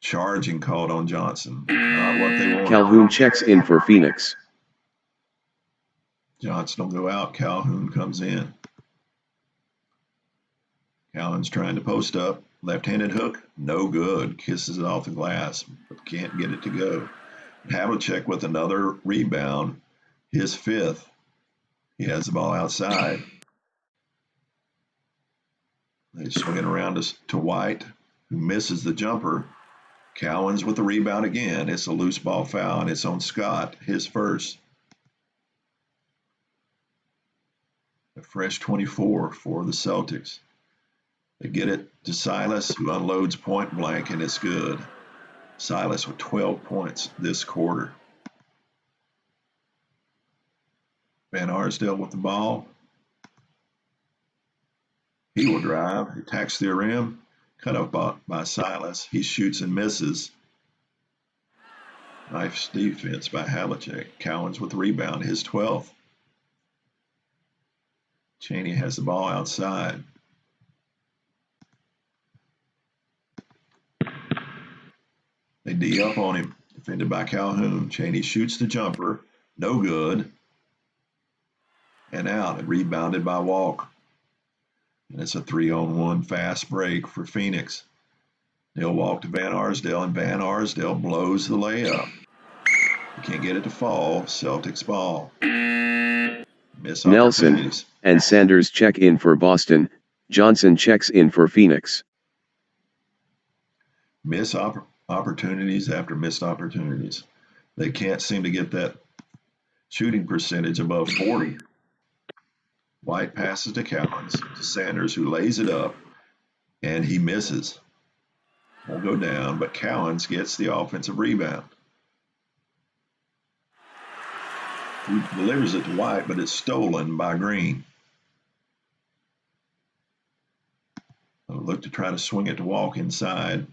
Charging called on Johnson. Not what they want. Calhoun checks in for Phoenix. Johnson will go out. Calhoun comes in. Calhoun's trying to post up. Left-handed hook. No good. Kisses it off the glass, but can't get it to go. Havlicek with another rebound. His 5th. He has the ball outside. They swing it around to White, who misses the jumper. Cowens with the rebound again. It's a loose ball foul, and it's on Scott, his first. A fresh 24 for the Celtics. They get it to Silas, who unloads point blank, and it's good. Silas with 12 points this quarter. Van Arsdale with the ball. He will drive. He attacks the rim. Cut off by Silas. He shoots and misses. Nice defense by Havlicek. Cowens with the rebound, his 12th. Cheney has the ball outside. They D up on him. Defended by Calhoun. Cheney shoots the jumper. No good. And out. And rebounded by Walk. And it's a 3-on-1 fast break for Phoenix. They'll walk to Van Arsdale, and Van Arsdale blows the layup. He can't get it to fall. Celtics ball. Miss Nelson and Sanders check in for Boston. Johnson checks in for Phoenix. Miss opportunities after missed opportunities. They can't seem to get that shooting percentage above 40. White passes to Cowens, to Sanders, who lays it up, and he misses. Won't go down, but Cowens gets the offensive rebound. He delivers it to White, but it's stolen by Green. They'll look to try to swing it to Walk inside.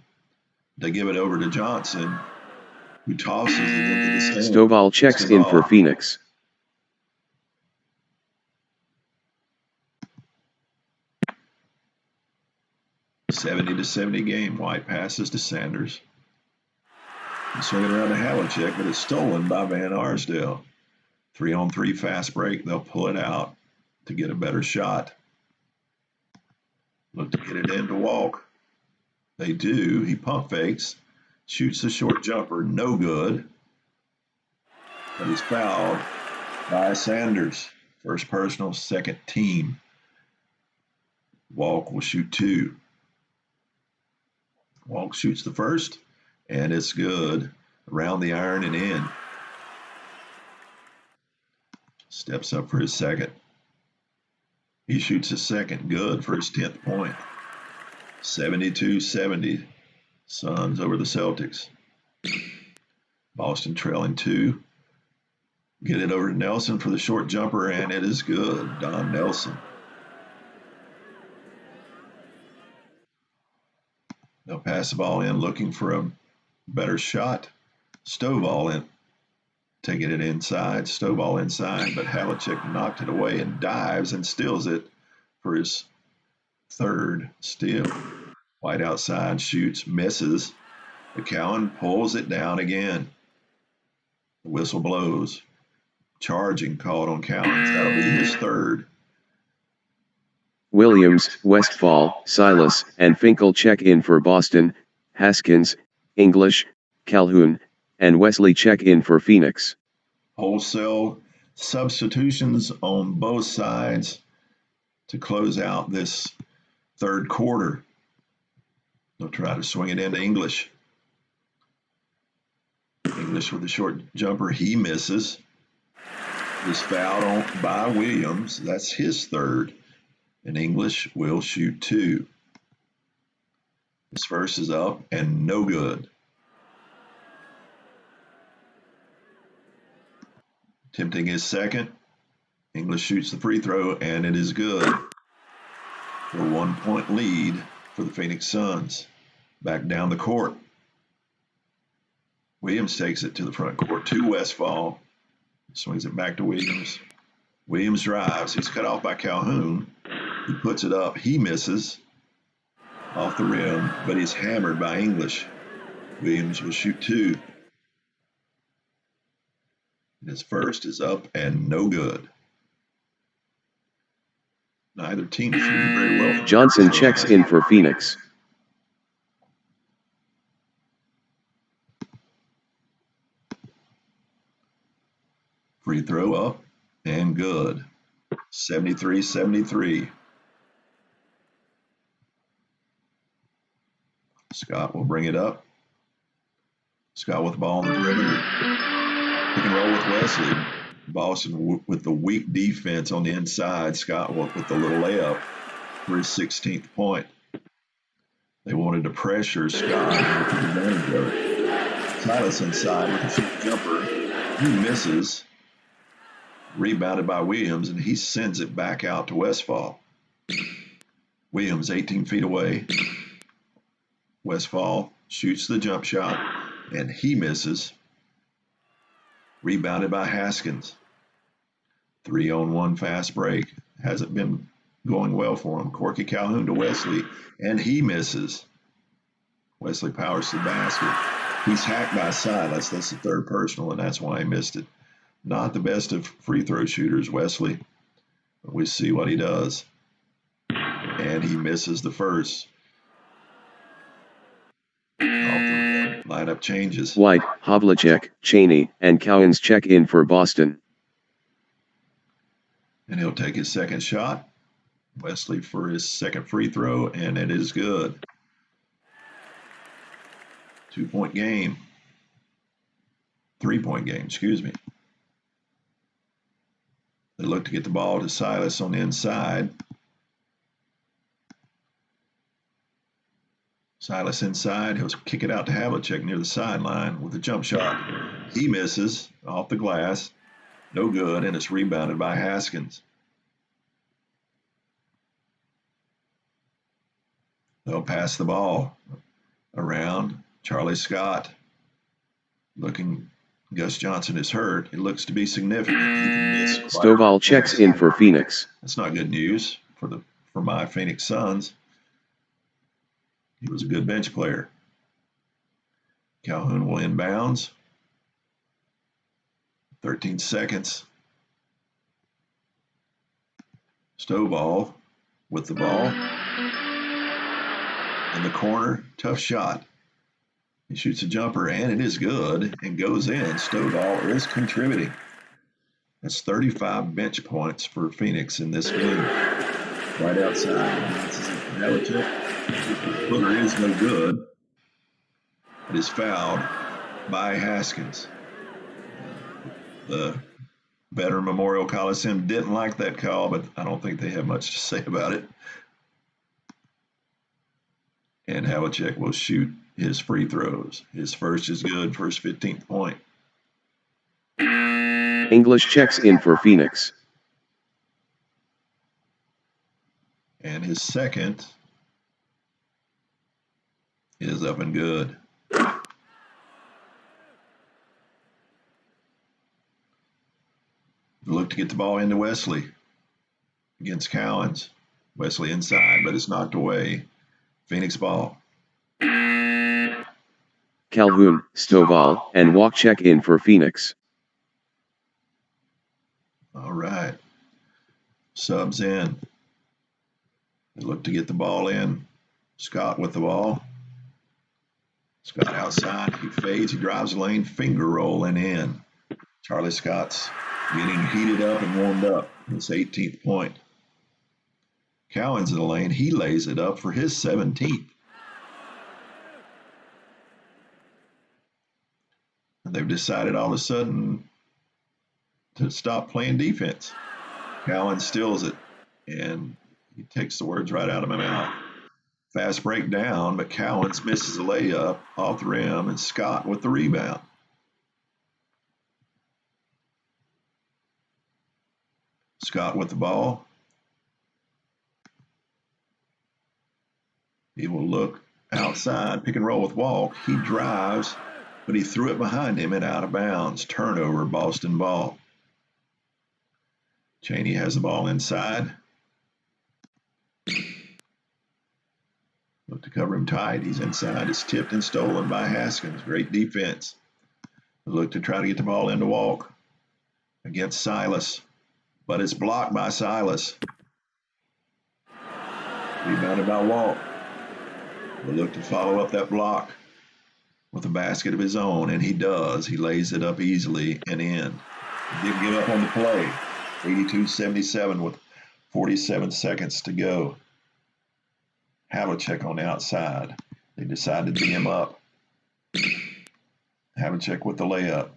They give it over to Johnson, who tosses it into the stand. Stovall checks in for Phoenix. .70 game. White passes to Sanders. He's swinging around to Havlicek, but it's stolen by Van Arsdale. 3-on-3 fast break. They'll pull it out to get a better shot. Look to get it in to Walk. They do. He pump fakes. Shoots the short jumper. No good. But he's fouled by Sanders. First personal, second team. Walk will shoot 2. Walk shoots the first, and it's good. Around the iron and in. Steps up for his second. He shoots his second, good for his 10th point. 72-70, Suns over the Celtics. Boston trailing 2. Get it over to Nelson for the short jumper, and it is good. Don Nelson. They'll pass the ball in, looking for a better shot. Stovall in, taking it inside. Stovall inside, but Havlicek knocked it away and dives and steals it for his third steal. White outside, shoots, misses. McCowan pulls it down again. The whistle blows. Charging called on Cowens. That'll be his third. Williams, Westphal, Silas, and Finkel check in for Boston. Haskins, English, Calhoun, and Wesley check in for Phoenix. Wholesale substitutions on both sides to close out this third quarter. They'll try to swing it into English. English with the short jumper. He misses. Is fouled on by Williams. That's his third. And English will shoot 2. His first is up and no good. Attempting his second. English shoots the free throw, and it is good. For a 1-point lead for the Phoenix Suns. Back down the court. Williams takes it to the front court to Westphal. Swings it back to Williams. Williams drives. He's cut off by Calhoun. He puts it up. He misses off the rim, but he's hammered by English. Williams will shoot 2. His first is up and no good. Neither team shooting very well. Johnson checks in for Phoenix. Free throw up and good. 73-73. Scott will bring it up. Scott with the ball on the perimeter. Pick and roll with Wesley. Boston with the weak defense on the inside. Scott with the little layup for his 16th point. They wanted to pressure Scott and took advantage of it. Silas inside with a short jumper. He misses. Rebounded by Williams, and he sends it back out to Westphal. Williams 18 feet away. Westphal shoots the jump shot, and he misses. Rebounded by Haskins. 3-on-1 fast break. Hasn't been going well for him. Corky Calhoun to Wesley, and he misses. Wesley powers to the basket. He's hacked by Silas. That's the third personal, and that's why he missed it. Not the best of free throw shooters, Wesley. But we see what he does. And he misses the first. Lineup changes. White, Havlicek, Chaney, and Cowens check in for Boston. And he'll take his second shot. Wesley for his second free throw, and it is good. 2-point game. 3-point game, excuse me. They look to get the ball to Silas on the inside. Silas inside. He'll kick it out to Havlicek near the sideline with a jump shot. He misses off the glass. No good, and it's rebounded by Haskins. They'll pass the ball around. Charlie Scott looking. Gus Johnson is hurt. It looks to be significant. Stovall checks in for Phoenix. That's not good news for my Phoenix Suns. He was a good bench player. Calhoun will inbounds. 13 seconds. Stovall with the ball. In the corner, tough shot. He shoots a jumper, and it is good and goes in. Stovall is contributing. That's 35 bench points for Phoenix in this game. Right outside. The footer is no good. It is fouled by Haskins. The Veteran Memorial Coliseum didn't like that call, but I don't think they have much to say about it. And Havlicek will shoot his free throws. His first is good for his 15th point. English checks in for Phoenix. And his second is up and good. Look to get the ball into Wesley against Cowens. Wesley inside, but it's knocked away. Phoenix ball. Calhoun, Stovall, and Walk check in for Phoenix. All right. Subs in. They look to get the ball in. Scott with the ball. Scott outside. He fades. He drives the lane. Finger rolling in. Charlie Scott's getting heated up and warmed up. His 18th point. Cowens in the lane. He lays it up for his 17th. And they've decided all of a sudden to stop playing defense. Cowens steals it, and he takes the words right out of my mouth. Fast break down, but Cowens misses a layup off the rim, and Scott with the rebound. Scott with the ball. He will look outside, pick and roll with Walk. He drives, but he threw it behind him and out of bounds. Turnover, Boston ball. Chaney has the ball inside. Look to cover him tight. He's inside. It's tipped and stolen by Haskins. Great defense. Look to try to get the ball into Walk against Silas, but it's blocked by Silas. Rebounded by Walk. Will look to follow up that block with a basket of his own, and he does. He lays it up easily and in. He didn't give up on the play. 82-77 with 47 seconds to go. Havlicek on the outside. They decided to beat him up. Havlicek with the layup.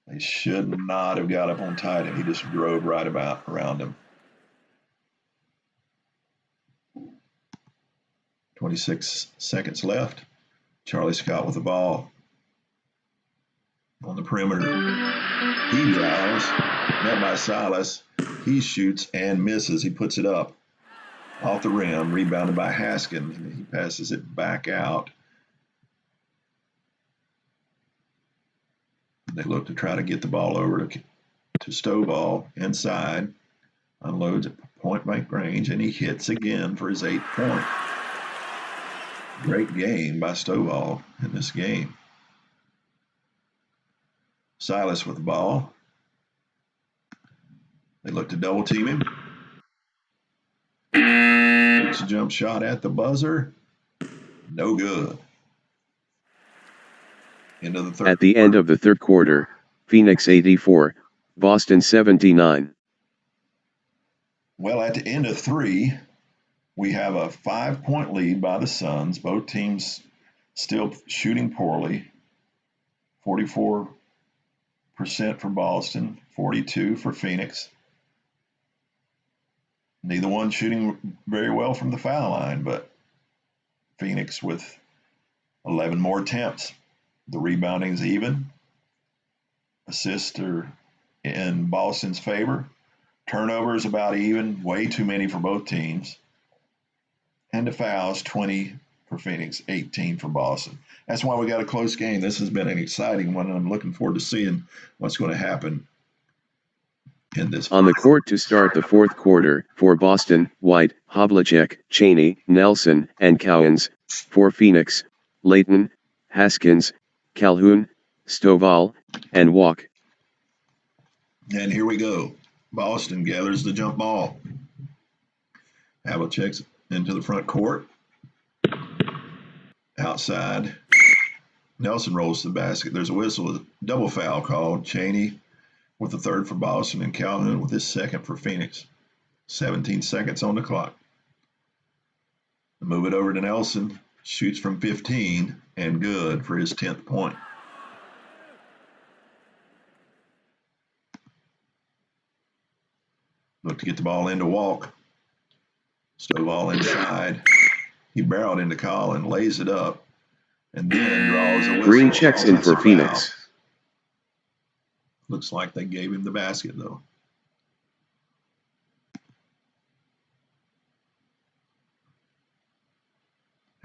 They should not have got up on tight, and he just drove right about around him. 26 seconds left. Charlie Scott with the ball on the perimeter. He drives, met by Silas. He shoots and misses. He puts it up off the rim, rebounded by Haskins. He passes it back out. They look to try to get the ball over to Stovall inside. Unloads at point blank range, and he hits again for his 8th point. Great game by Stovall in this game. Silas with the ball. They look to double team him. Takes a jump shot at the buzzer. No good. Into the third. At the end of the third quarter, Phoenix 84, Boston 79. Well, at the end of 3, we have a 5-point lead by the Suns. Both teams still shooting poorly. 44% for Boston, 42% for Phoenix. Neither one shooting very well from the foul line, but Phoenix with 11 more attempts. The rebounding's even. Assists are in Boston's favor. Turnovers about even, way too many for both teams. And the fouls, 20 for Phoenix, 18 for Boston. That's why we got a close game. This has been an exciting one, and I'm looking forward to seeing what's going to happen in this. On the court to start the fourth quarter, for Boston, White, Havlicek, Chaney, Nelson, and Cowens. For Phoenix, Layton, Haskins, Calhoun, Stovall, and Walk. And here we go. Boston gathers the jump ball. Havlicek's into the front court. Outside. Nelson rolls to the basket. There's a whistle, double foul called. Chaney with the third for Boston, and Calhoun with his second for Phoenix. 17 seconds on the clock. Move it over to Nelson. Shoots from 15 and good for his 10th point. Look to get the ball into Walk. Stovall inside. He barreled into Collin, lays it up, and then draws a whistle. Green checks in for Phoenix. Looks like they gave him the basket, though.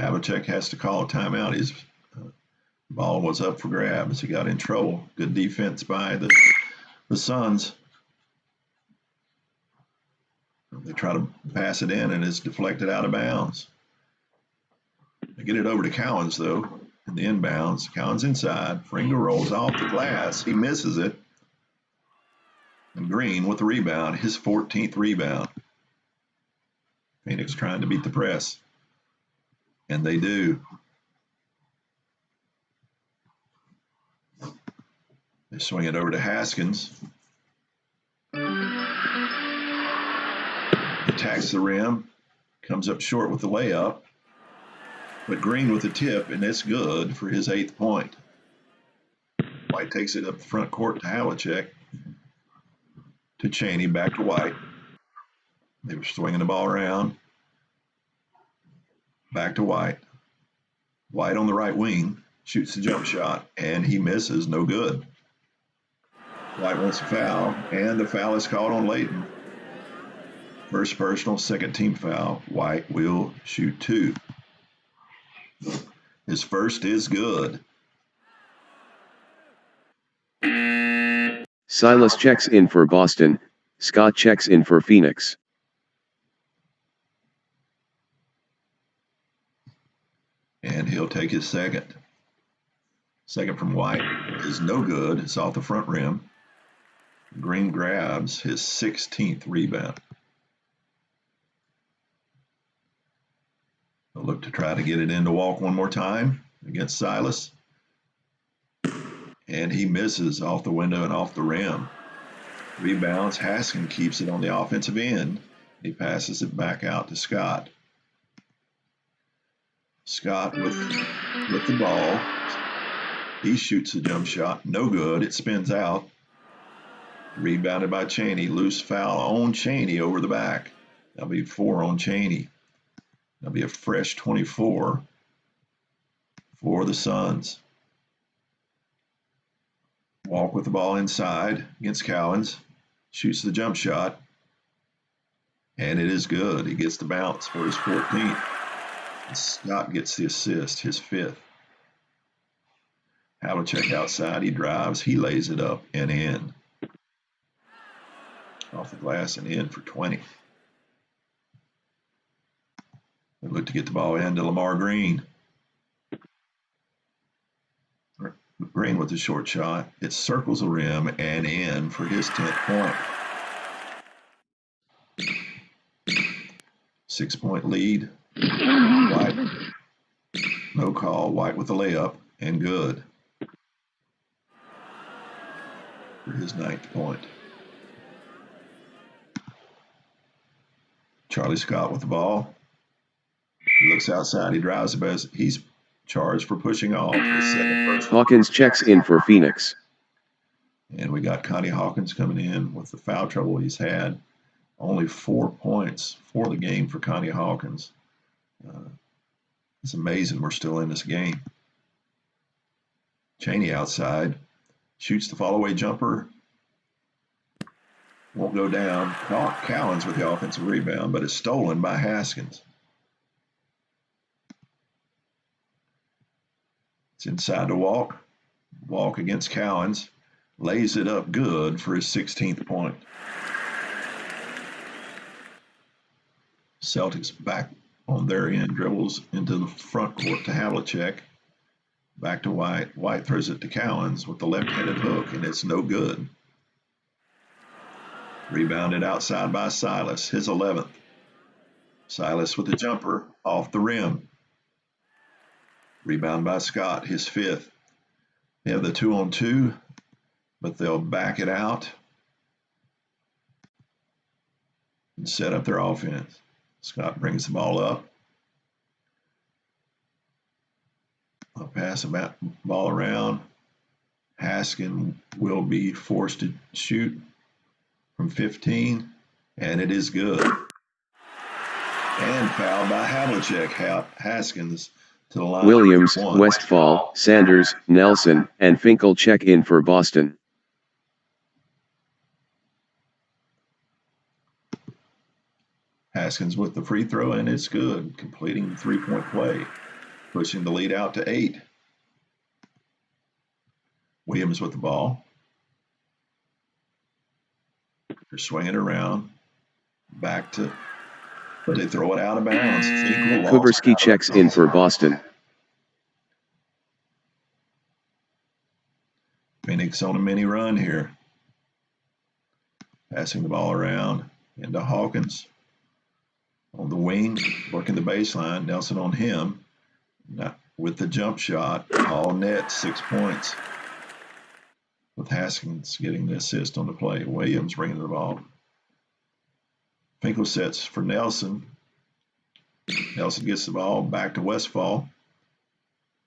Havlicek has to call a timeout. His ball was up for grabs. He got in trouble. Good defense by the Suns. They try to pass it in, and it's deflected out of bounds. They get it over to Cowens, though, in the inbounds. Cowens inside. Fringa rolls off the glass. He misses it. And Green with the rebound, his 14th rebound. Phoenix trying to beat the press. And they do. They swing it over to Haskins. Attacks the rim. Comes up short with the layup. But Green with the tip, and it's good for his 8th point. White takes it up the front court to Havlicek. To Chaney, back to White. They were swinging the ball around. Back to White. White on the right wing. Shoots the jump shot, and he misses. No good. White wants a foul, and the foul is called on Layton. First personal, second team foul. White will shoot 2. His first is good. Silas checks in for Boston. Scott checks in for Phoenix. And he'll take his second. Second from White is no good. It's off the front rim. Green grabs his 16th rebound. They'll look to try to get it into Walk one more time against Silas. And he misses off the window and off the rim. Rebounds. Haskins keeps it on the offensive end. He passes it back out to Scott. Scott with the ball. He shoots the jump shot. No good. It spins out. Rebounded by Chaney. Loose foul on Chaney over the back. That'll be 4 on Chaney. That'll be a fresh 24 for the Suns. Walk with the ball inside against Cowens. Shoots the jump shot. And it is good. He gets the bounce for his 14th. And Scott gets the assist, his 5th. Havlicek outside. He drives. He lays it up and in. Off the glass and in for 20. They look to get the ball in to Lamar Green. Green with the short shot. It circles the rim and in for his 10th point. 6-point lead. White. No call. White with the layup and good for his 9th point. Charlie Scott with the ball. He looks outside. He drives the best. He's charged for pushing off his second person. Hawkins checks in for Phoenix. And we got Connie Hawkins coming in with the foul trouble he's had. Only 4 points for the game for Connie Hawkins. It's amazing we're still in this game. Chaney outside. Shoots the fall-away jumper. Won't go down. Cowens with the offensive rebound, but it's stolen by Haskins. It's inside to Walk. Walk against Cowens. Lays it up good for his 16th point. Celtics back on their end. Dribbles into the front court to Havlicek. Back to White. White throws it to Cowens with the left-handed hook, and it's no good. Rebounded outside by Silas, his 11th. Silas with the jumper off the rim. Rebound by Scott, his 5th. They have the 2-on-2, but they'll back it out and set up their offense. Scott brings the ball up. I'll pass the ball around. Haskins will be forced to shoot from 15. and it is good. And fouled by Havlicek. Haskins to the line. Williams, Westfall, Sanders, Nelson, and Finkel check in for Boston. Haskins with the free throw, and it's good, completing the three-point play, pushing the lead out to 8. Williams with the ball. They're swinging around. Back to, but they throw it out of bounds. Kuberski checks in for Boston. Phoenix on a mini run here. Passing the ball around into Hawkins. On the wing, working the baseline. Nelson on him. Now, with the jump shot, all net, 6 points. With Haskins getting the assist on the play. Williams bringing the ball. Finkel sets for Nelson. Nelson gets the ball back to Westfall.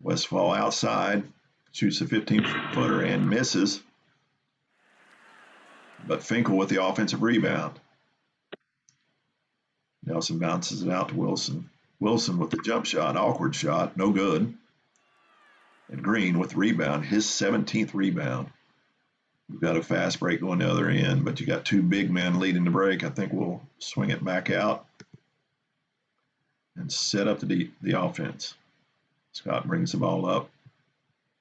Westfall outside, shoots a 15-footer and misses. But Finkel with the offensive rebound. Nelson bounces it out to Wilson. Wilson with the jump shot, awkward shot, no good. And Green with the rebound, his 17th rebound. We've got a fast break going the other end, but you got 2 big men leading the break. I think we'll swing it back out and set up the offense. Scott brings the ball up,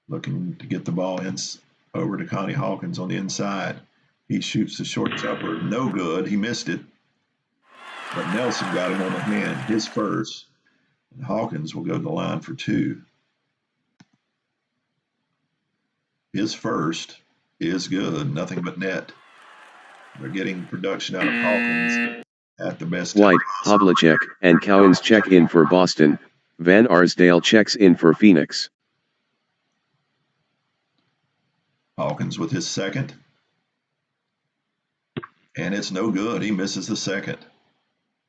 looking to get the ball in over to Connie Hawkins on the inside. He shoots the short jumper, no good. He missed it. But Nelson got him on the hand, his first. And Hawkins will go to the line for 2. His first is good, nothing but net. They're getting production out of Hawkins at the best time. White, Havlicek, and Cowens check in for Boston. Van Arsdale checks in for Phoenix. Hawkins with his second. And it's no good. He misses the second.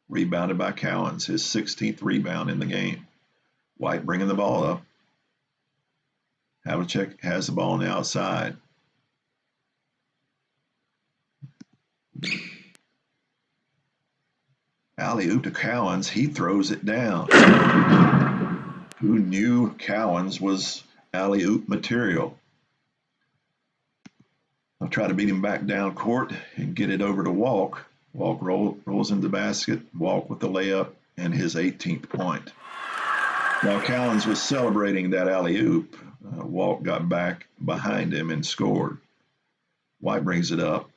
Rebounded by Cowens, his 16th rebound in the game. White bringing the ball up. Havlicek has the ball on the outside. Alley-oop to Cowens. He throws it down. Who knew Cowens was alley-oop material? I'll try to beat him back down court and get it over to Walk. Walk rolls into the basket. Walk with the layup and his 18th point. While Cowens was celebrating that alley-oop, Walk got back behind him and scored. White brings it up.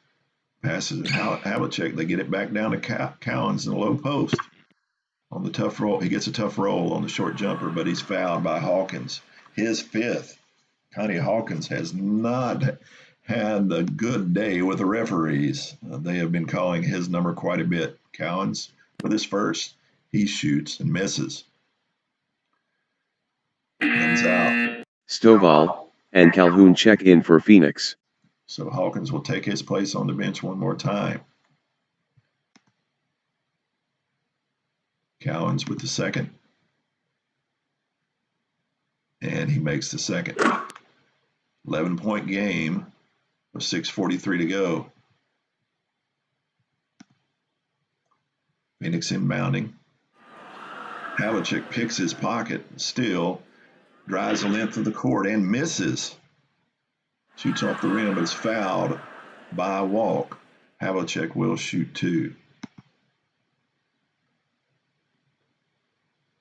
Passes it to Havlicek. They get it back down to Cowens in the low post. On the tough roll, he gets a tough roll on the short jumper, but he's fouled by Hawkins. His 5th. Connie Hawkins has not had a good day with the referees. They have been calling his number quite a bit. Cowens with his first. He shoots and misses. Ends out. Stovall and Calhoun check in for Phoenix. So Hawkins will take his place on the bench one more time. Cowens with the second. And he makes the second. 11-point game with 6:43 to go. Phoenix inbounding. Havlicek picks his pocket, still drives the length of the court and misses. Shoots off the rim, but is fouled by Walk. Havlicek will shoot 2.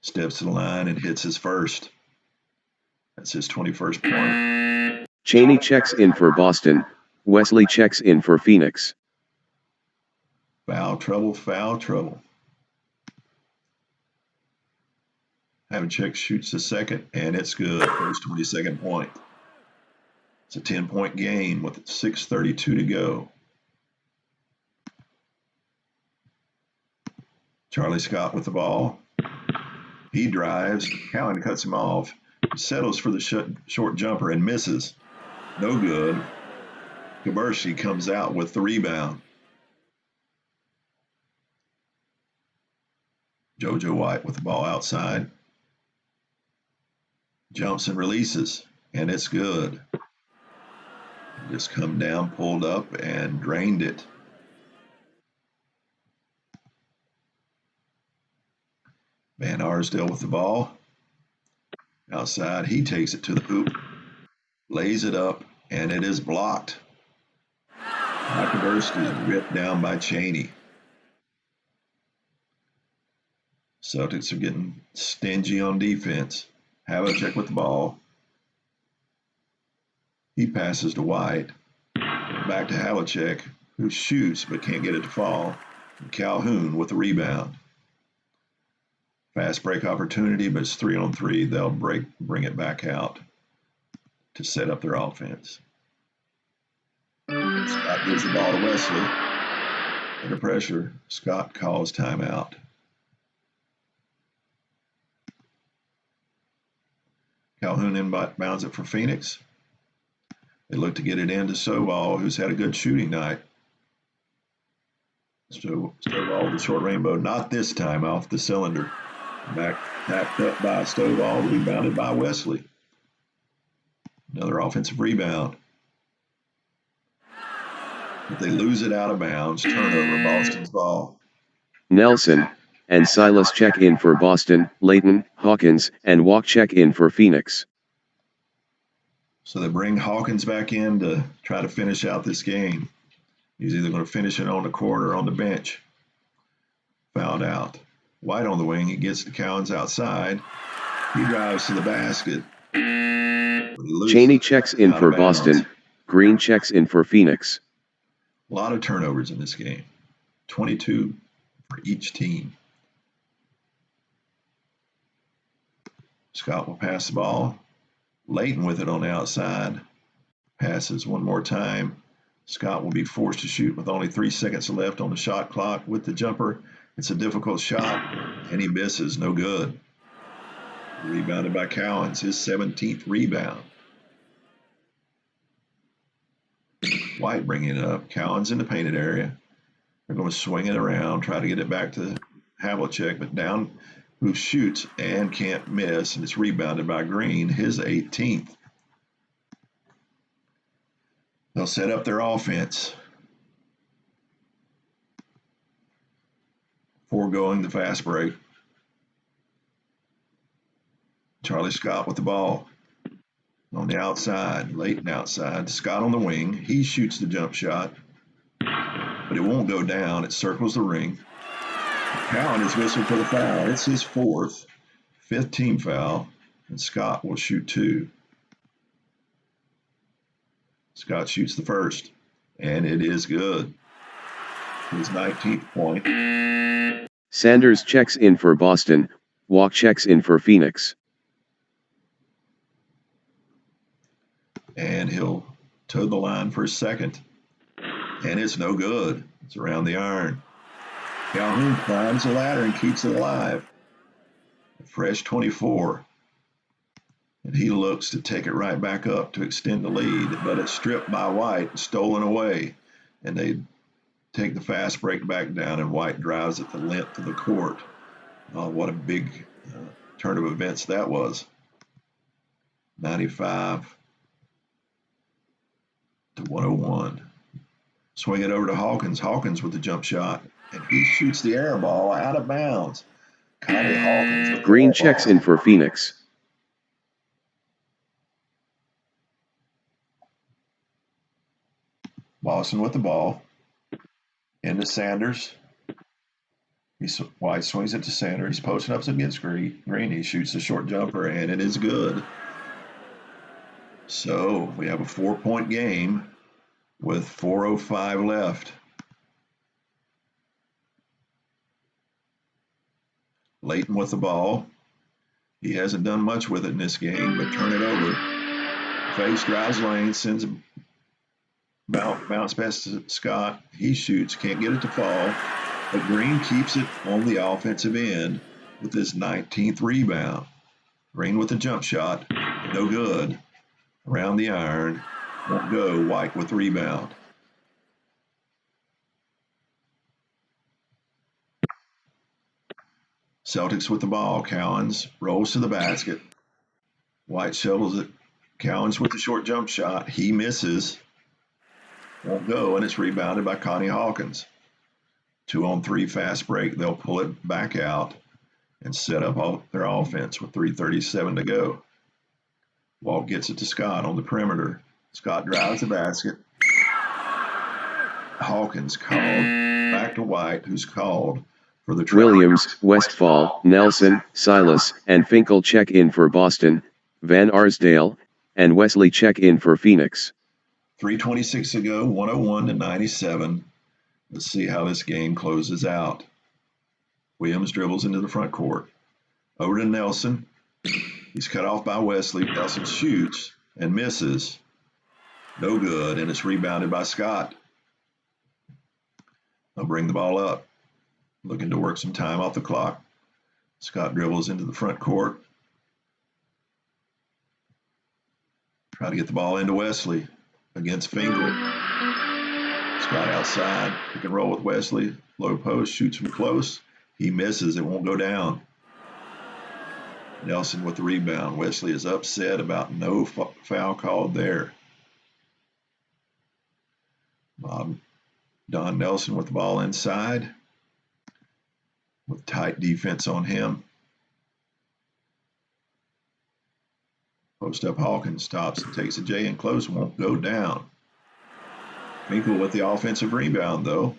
Steps to the line and hits his first. That's his 21st point. Chaney checks in for Boston. Wesley checks in for Phoenix. Foul trouble, foul trouble. Havlicek shoots the second, and it's good for his 22nd point. It's a 10-point game with 6:32 to go. Charlie Scott with the ball. He drives. Cowan cuts him off. He settles for the short jumper and misses. No good. Kuberski comes out with the rebound. JoJo White with the ball outside. Jumps and releases, and it's good. Just come down, pulled up, and drained it. Van Arsdale with the ball. Outside, he takes it to the hoop, lays it up, and it is blocked. Controversy is ripped down by Cheney. Celtics are getting stingy on defense. Havlicek with the ball. He passes to White. Back to Havlicek, who shoots but can't get it to fall. And Calhoun with the rebound. Fast break opportunity, but it's 3-on-3. They'll bring it back out to set up their offense. Scott gives the ball to Wesley. Under pressure, Scott calls timeout. Calhoun inbounds it for Phoenix. They look to get it into Stovall, who's had a good shooting night. Stovall, the short rainbow, not this time, off the cylinder. Backed up by Stovall, rebounded by Wesley. Another offensive rebound. But they lose it out of bounds. Turnover, Boston's ball. Nelson and Silas check in for Boston. Layton, Hawkins, and Walk check in for Phoenix. So they bring Hawkins back in to try to finish out this game. He's either going to finish it on the court or on the bench. Fouled out. White on the wing. He gets to Cowens outside. He drives to the basket. Cheney checks in for Boston. Green checks in for Phoenix. A lot of turnovers in this game. 22 for each team. Scott will pass the ball. Layton with it on the outside. Passes one more time. Scott will be forced to shoot with only 3 seconds left on the shot clock with the jumper. It's a difficult shot, and he misses. No good. Rebounded by Cowens, his 17th rebound. White bringing it up. Cowens in the painted area. They're going to swing it around, try to get it back to Havlicek, but down, who shoots and can't miss, and it's rebounded by Green, his 18th. They'll set up their offense, foregoing the fast break. Charlie Scott with the ball on the outside, Layton outside. Scott on the wing. He shoots the jump shot, but it won't go down. It circles the ring. Cowan is whistled for the foul. It's his fifth team foul, and Scott will shoot 2. Scott shoots the first, and it is good. His 19th point. Sanders checks in for Boston. Walk checks in for Phoenix. And he'll toe the line for a second. And it's no good. It's around the iron. Calhoun climbs the ladder and keeps it alive. A fresh 24. And he looks to take it right back up to extend the lead, but it's stripped by White and stolen away. And they take the fast break back down, and White drives it the length of the court. Oh, what a big turn of events that was. 95 to 101. Swing it over to Hawkins. Hawkins with the jump shot, and he shoots the air ball out of bounds. Connie Hawkins with Green checks in for Phoenix. Boston with the ball. Into Sanders. White swings it to Sanders. He's posting up against Green. He shoots the short jumper, and it is good. So we have a 4-point game with 4:05 left. Layton with the ball. He hasn't done much with it in this game, but turn it over. Face drives lane, sends a bounce pass to Scott. He shoots, can't get it to fall. But Green keeps it on the offensive end with his 19th rebound. Green with the jump shot, no good. Around the iron, won't go. White with the rebound. Celtics with the ball. Cowens rolls to the basket. White shovels it. Cowens with the short jump shot. He misses. Won't go, and it's rebounded by Connie Hawkins. 2-on-3 fast break. They'll pull it back out. and set up all their offense with 3:37 to go. Walt gets it to Scott on the perimeter. Scott drives the basket. Hawkins called. Back to White, who's called for the Williams, Westphal, Nelson, Silas, and Finkel check in for Boston, Van Arsdale, and Wesley check in for Phoenix. 3:26 to go, 101 to 97. Let's see how this game closes out. Williams dribbles into the front court. Over to Nelson. He's cut off by Wesley. Nelson shoots and misses. No good, and it's rebounded by Scott. They'll bring the ball up. Looking to work some time off the clock. Scott dribbles into the front court. Try to get the ball into Wesley against Finkel. Scott outside. Pick and roll with Wesley. Low post, shoots from close. He misses. It won't go down. Nelson with the rebound. Wesley is upset about no foul called there. Don Nelson with the ball inside with tight defense on him. Post up Hawkins, stops and takes a J in close, won't go down. Finkel with the offensive rebound though.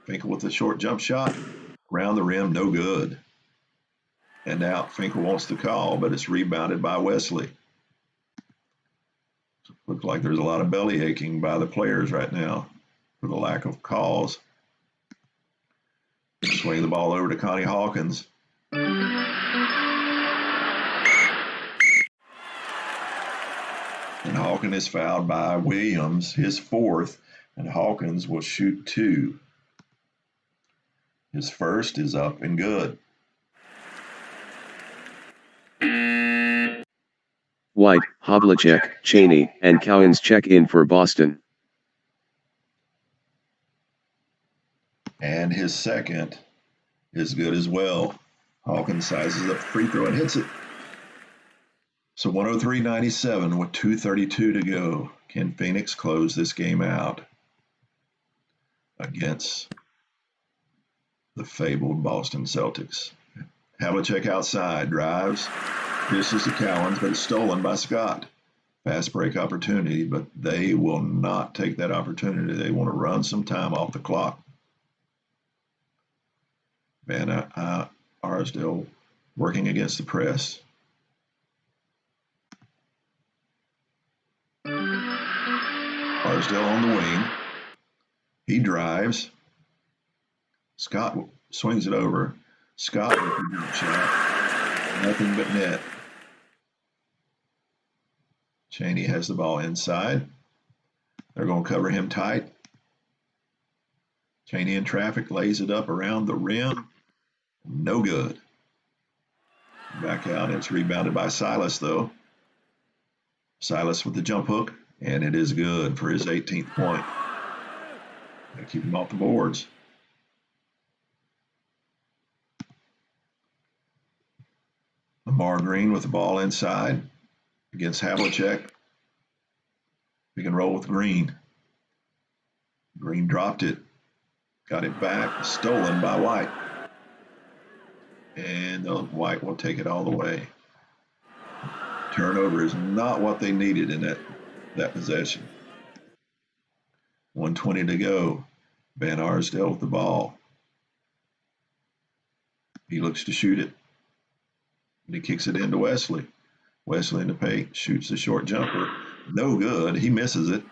Finkel with the short jump shot. Around the rim, no good. And out, Finkel wants the call, but it's rebounded by Wesley. Looks like there's a lot of belly aching by the players right now for the lack of calls. Swing the ball over to Connie Hawkins. And Hawkins is fouled by Williams, his fourth, and Hawkins will shoot 2. His first is up and good. White, Havlicek, Cheney, and Cowens check in for Boston. And his second is good as well. Hawkins sizes up the free throw and hits it. So 103-97 with 2:32 to go. Can Phoenix close this game out against the fabled Boston Celtics? Havlicek outside, drives, dishes to Cowens, but it's stolen by Scott. Fast break opportunity, but they will not take that opportunity. They want to run some time off the clock. Van Arsdale working against the press. Arsdale on the wing. He drives. Scott swings it over. Scott with the jump shot. Nothing but net. Cheney has the ball inside. They're going to cover him tight. Cheney in traffic, lays it up around the rim. No good. Back out. It's rebounded by Silas, though. Silas with the jump hook, and it is good for his 18th point. Got to keep him off the boards. Lamar Green with the ball inside against Havlicek. We can roll with Green. Green dropped it. Got it back. Stolen by White. And White will take it all the way. Turnover is not what they needed in that possession. 1:20 to go. Van Arsdale with the ball. He looks to shoot it. And he kicks it into Wesley. Wesley in the paint, shoots the short jumper. No good. He misses it.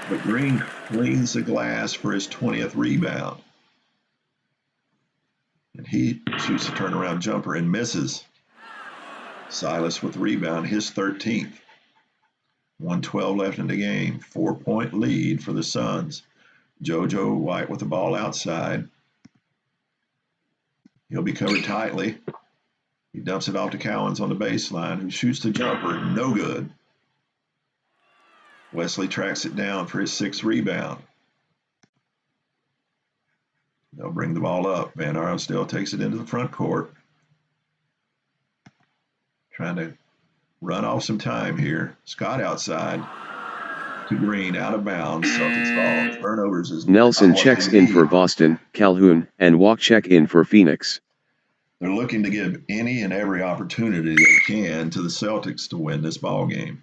But Green cleans the glass for his 20th rebound. And he shoots a turnaround jumper and misses. Silas with the rebound, his 13th. 1:12 left in the game. 4-point lead for the Suns. JoJo White with the ball outside. He'll be covered tightly. He dumps it off to Cowens on the baseline, who shoots the jumper. No good. Wesley tracks it down for his 6th rebound. They'll bring the ball up. Van Arsdale takes it into the front court. Trying to run off some time here. Scott outside to Green, out of bounds. Celtics ball. Turnovers is Nelson checks in for Boston, Calhoun and Walk check in for Phoenix. They're looking to give any and every opportunity they can to the Celtics to win this ball game.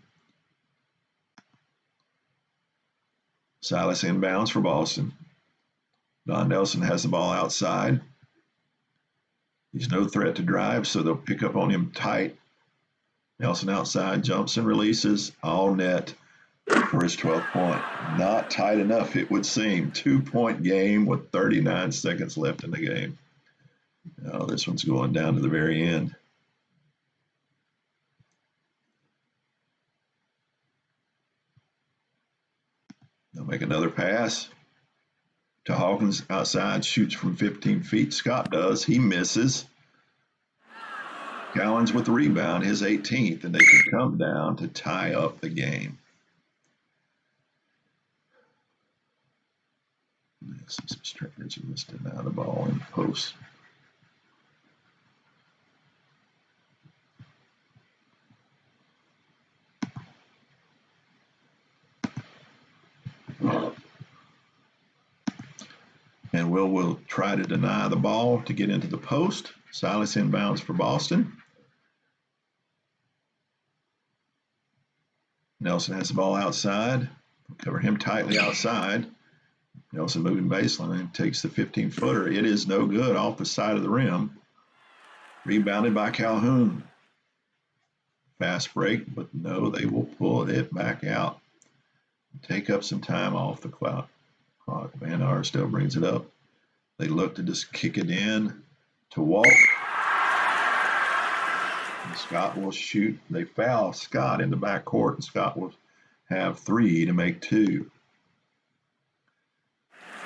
Silas inbounds for Boston. Don Nelson has the ball outside. He's no threat to drive, so they'll pick up on him tight. Nelson outside, jumps and releases, all net for his 12th point. Not tight enough, it would seem. 2-point game with 39 seconds left in the game. Oh, this one's going down to the very end. They'll make another pass to Hawkins outside, shoots from 15 feet. Scott does. He misses. Cowens with the rebound, his 18th, and they can come down to tie up the game. Some strippers are listed now, the ball in the post. And will try to deny the ball to get into the post. Silas inbounds for Boston. Nelson has the ball outside. Cover him tightly outside. Nelson moving baseline and takes the 15-footer. It is no good, off the side of the rim. Rebounded by Calhoun. Fast break, but no, they will pull it back out. Take up some time off the clock. Van Arsdale brings it up. They look to just kick it in to Walt. And Scott will shoot. They foul Scott in the backcourt, and Scott will have 3 to make 2.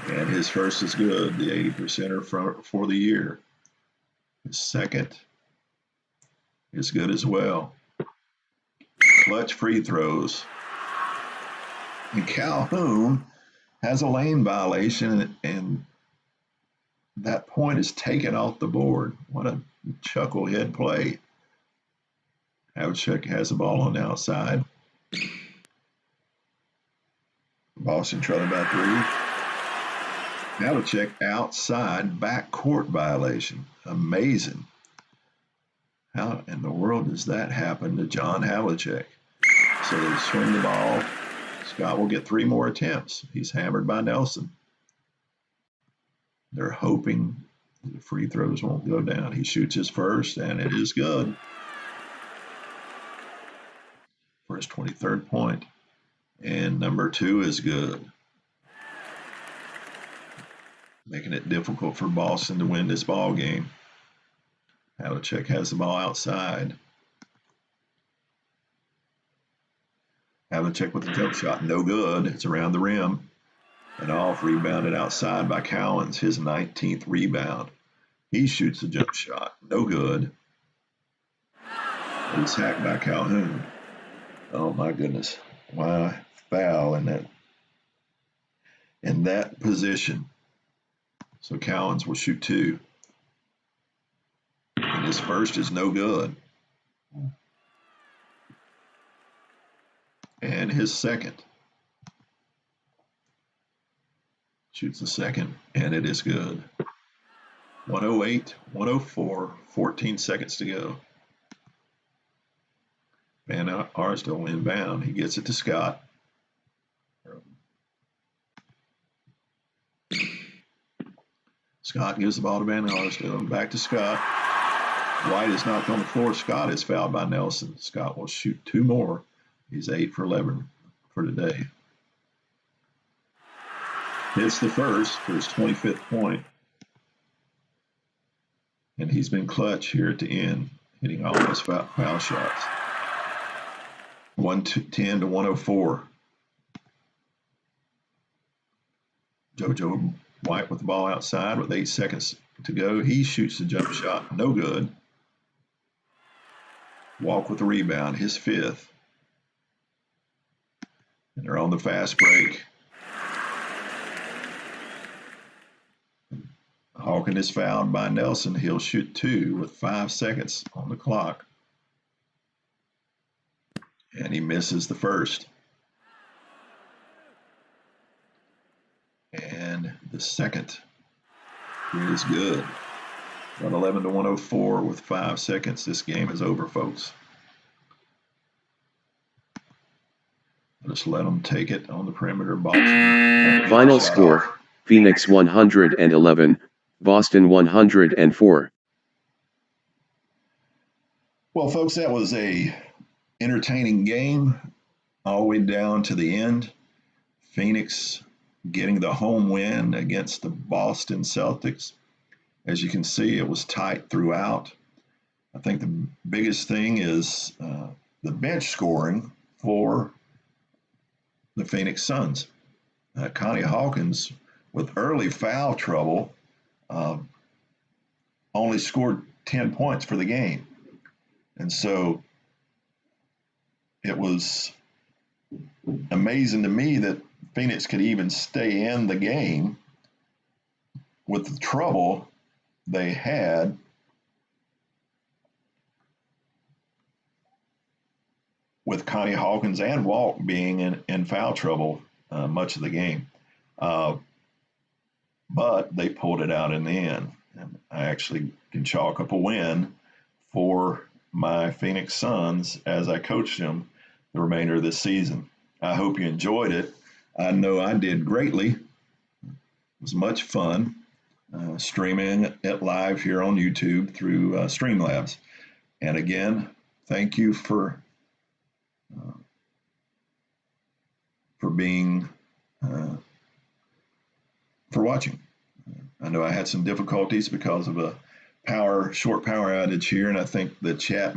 And his first is good, the 80%er for the year. His second is good as well. Clutch free throws. And Calhoun has a lane violation, and that point is taken off the board. What a chucklehead play. Havlicek has the ball on the outside. Boston trailing by 3. Havlicek outside, backcourt violation. Amazing. How in the world does that happen to John Havlicek? So they swing the ball. Scott will get 3 more attempts. He's hammered by Nelson. They're hoping the free throws won't go down. He shoots his first, and it is good for his 23rd point. And number 2 is good, making it difficult for Boston to win this ball game. Havlicek has the ball outside. Havlicek with the jump shot, no good. It's around the rim. And off, rebounded outside by Cowens, his 19th rebound. He shoots the jump shot, no good. He's hacked by Calhoun. Oh my goodness. Why foul in that position? So Cowens will shoot 2. And his first is no good. And his second. Shoots the second, and it is good. 108, 104, 14 seconds to go. Van Arsdale inbound. He gets it to Scott. Scott gives the ball to Van Arsdale. Back to Scott. White is knocked on the floor. Scott is fouled by Nelson. Scott will shoot 2 more. He's 8 for 11 for today. Hits the first for his 25th point. And he's been clutch here at the end, hitting all his foul shots. 110 to 104. JoJo White with the ball outside with 8 seconds to go. He shoots the jump shot, no good. Walk with the rebound, his 5th. And they're on the fast break. Hawkins is fouled by Nelson. He'll shoot 2 with 5 seconds on the clock. And he misses the first. And the second is good. 111 to 104 with 5 seconds. This game is over, folks. Just let them take it on the perimeter. Boston. Final score, Phoenix 111, Boston 104. Well, folks, that was a entertaining game all the way down to the end. Phoenix getting the home win against the Boston Celtics. As you can see, it was tight throughout. I think the biggest thing is the bench scoring for the Phoenix Suns. Connie Hawkins, with early foul trouble, only scored 10 points for the game. And so it was amazing to me that Phoenix could even stay in the game with the trouble they had with Connie Hawkins and Walt being in foul trouble much of the game. But they pulled it out in the end. And I actually can chalk up a win for my Phoenix Suns as I coached them the remainder of this season. I hope you enjoyed it. I know I did greatly. It was much fun streaming it live here on YouTube through Streamlabs. And again, thank you for being for watching. I know I had some difficulties because of a short power outage here, and I think the chat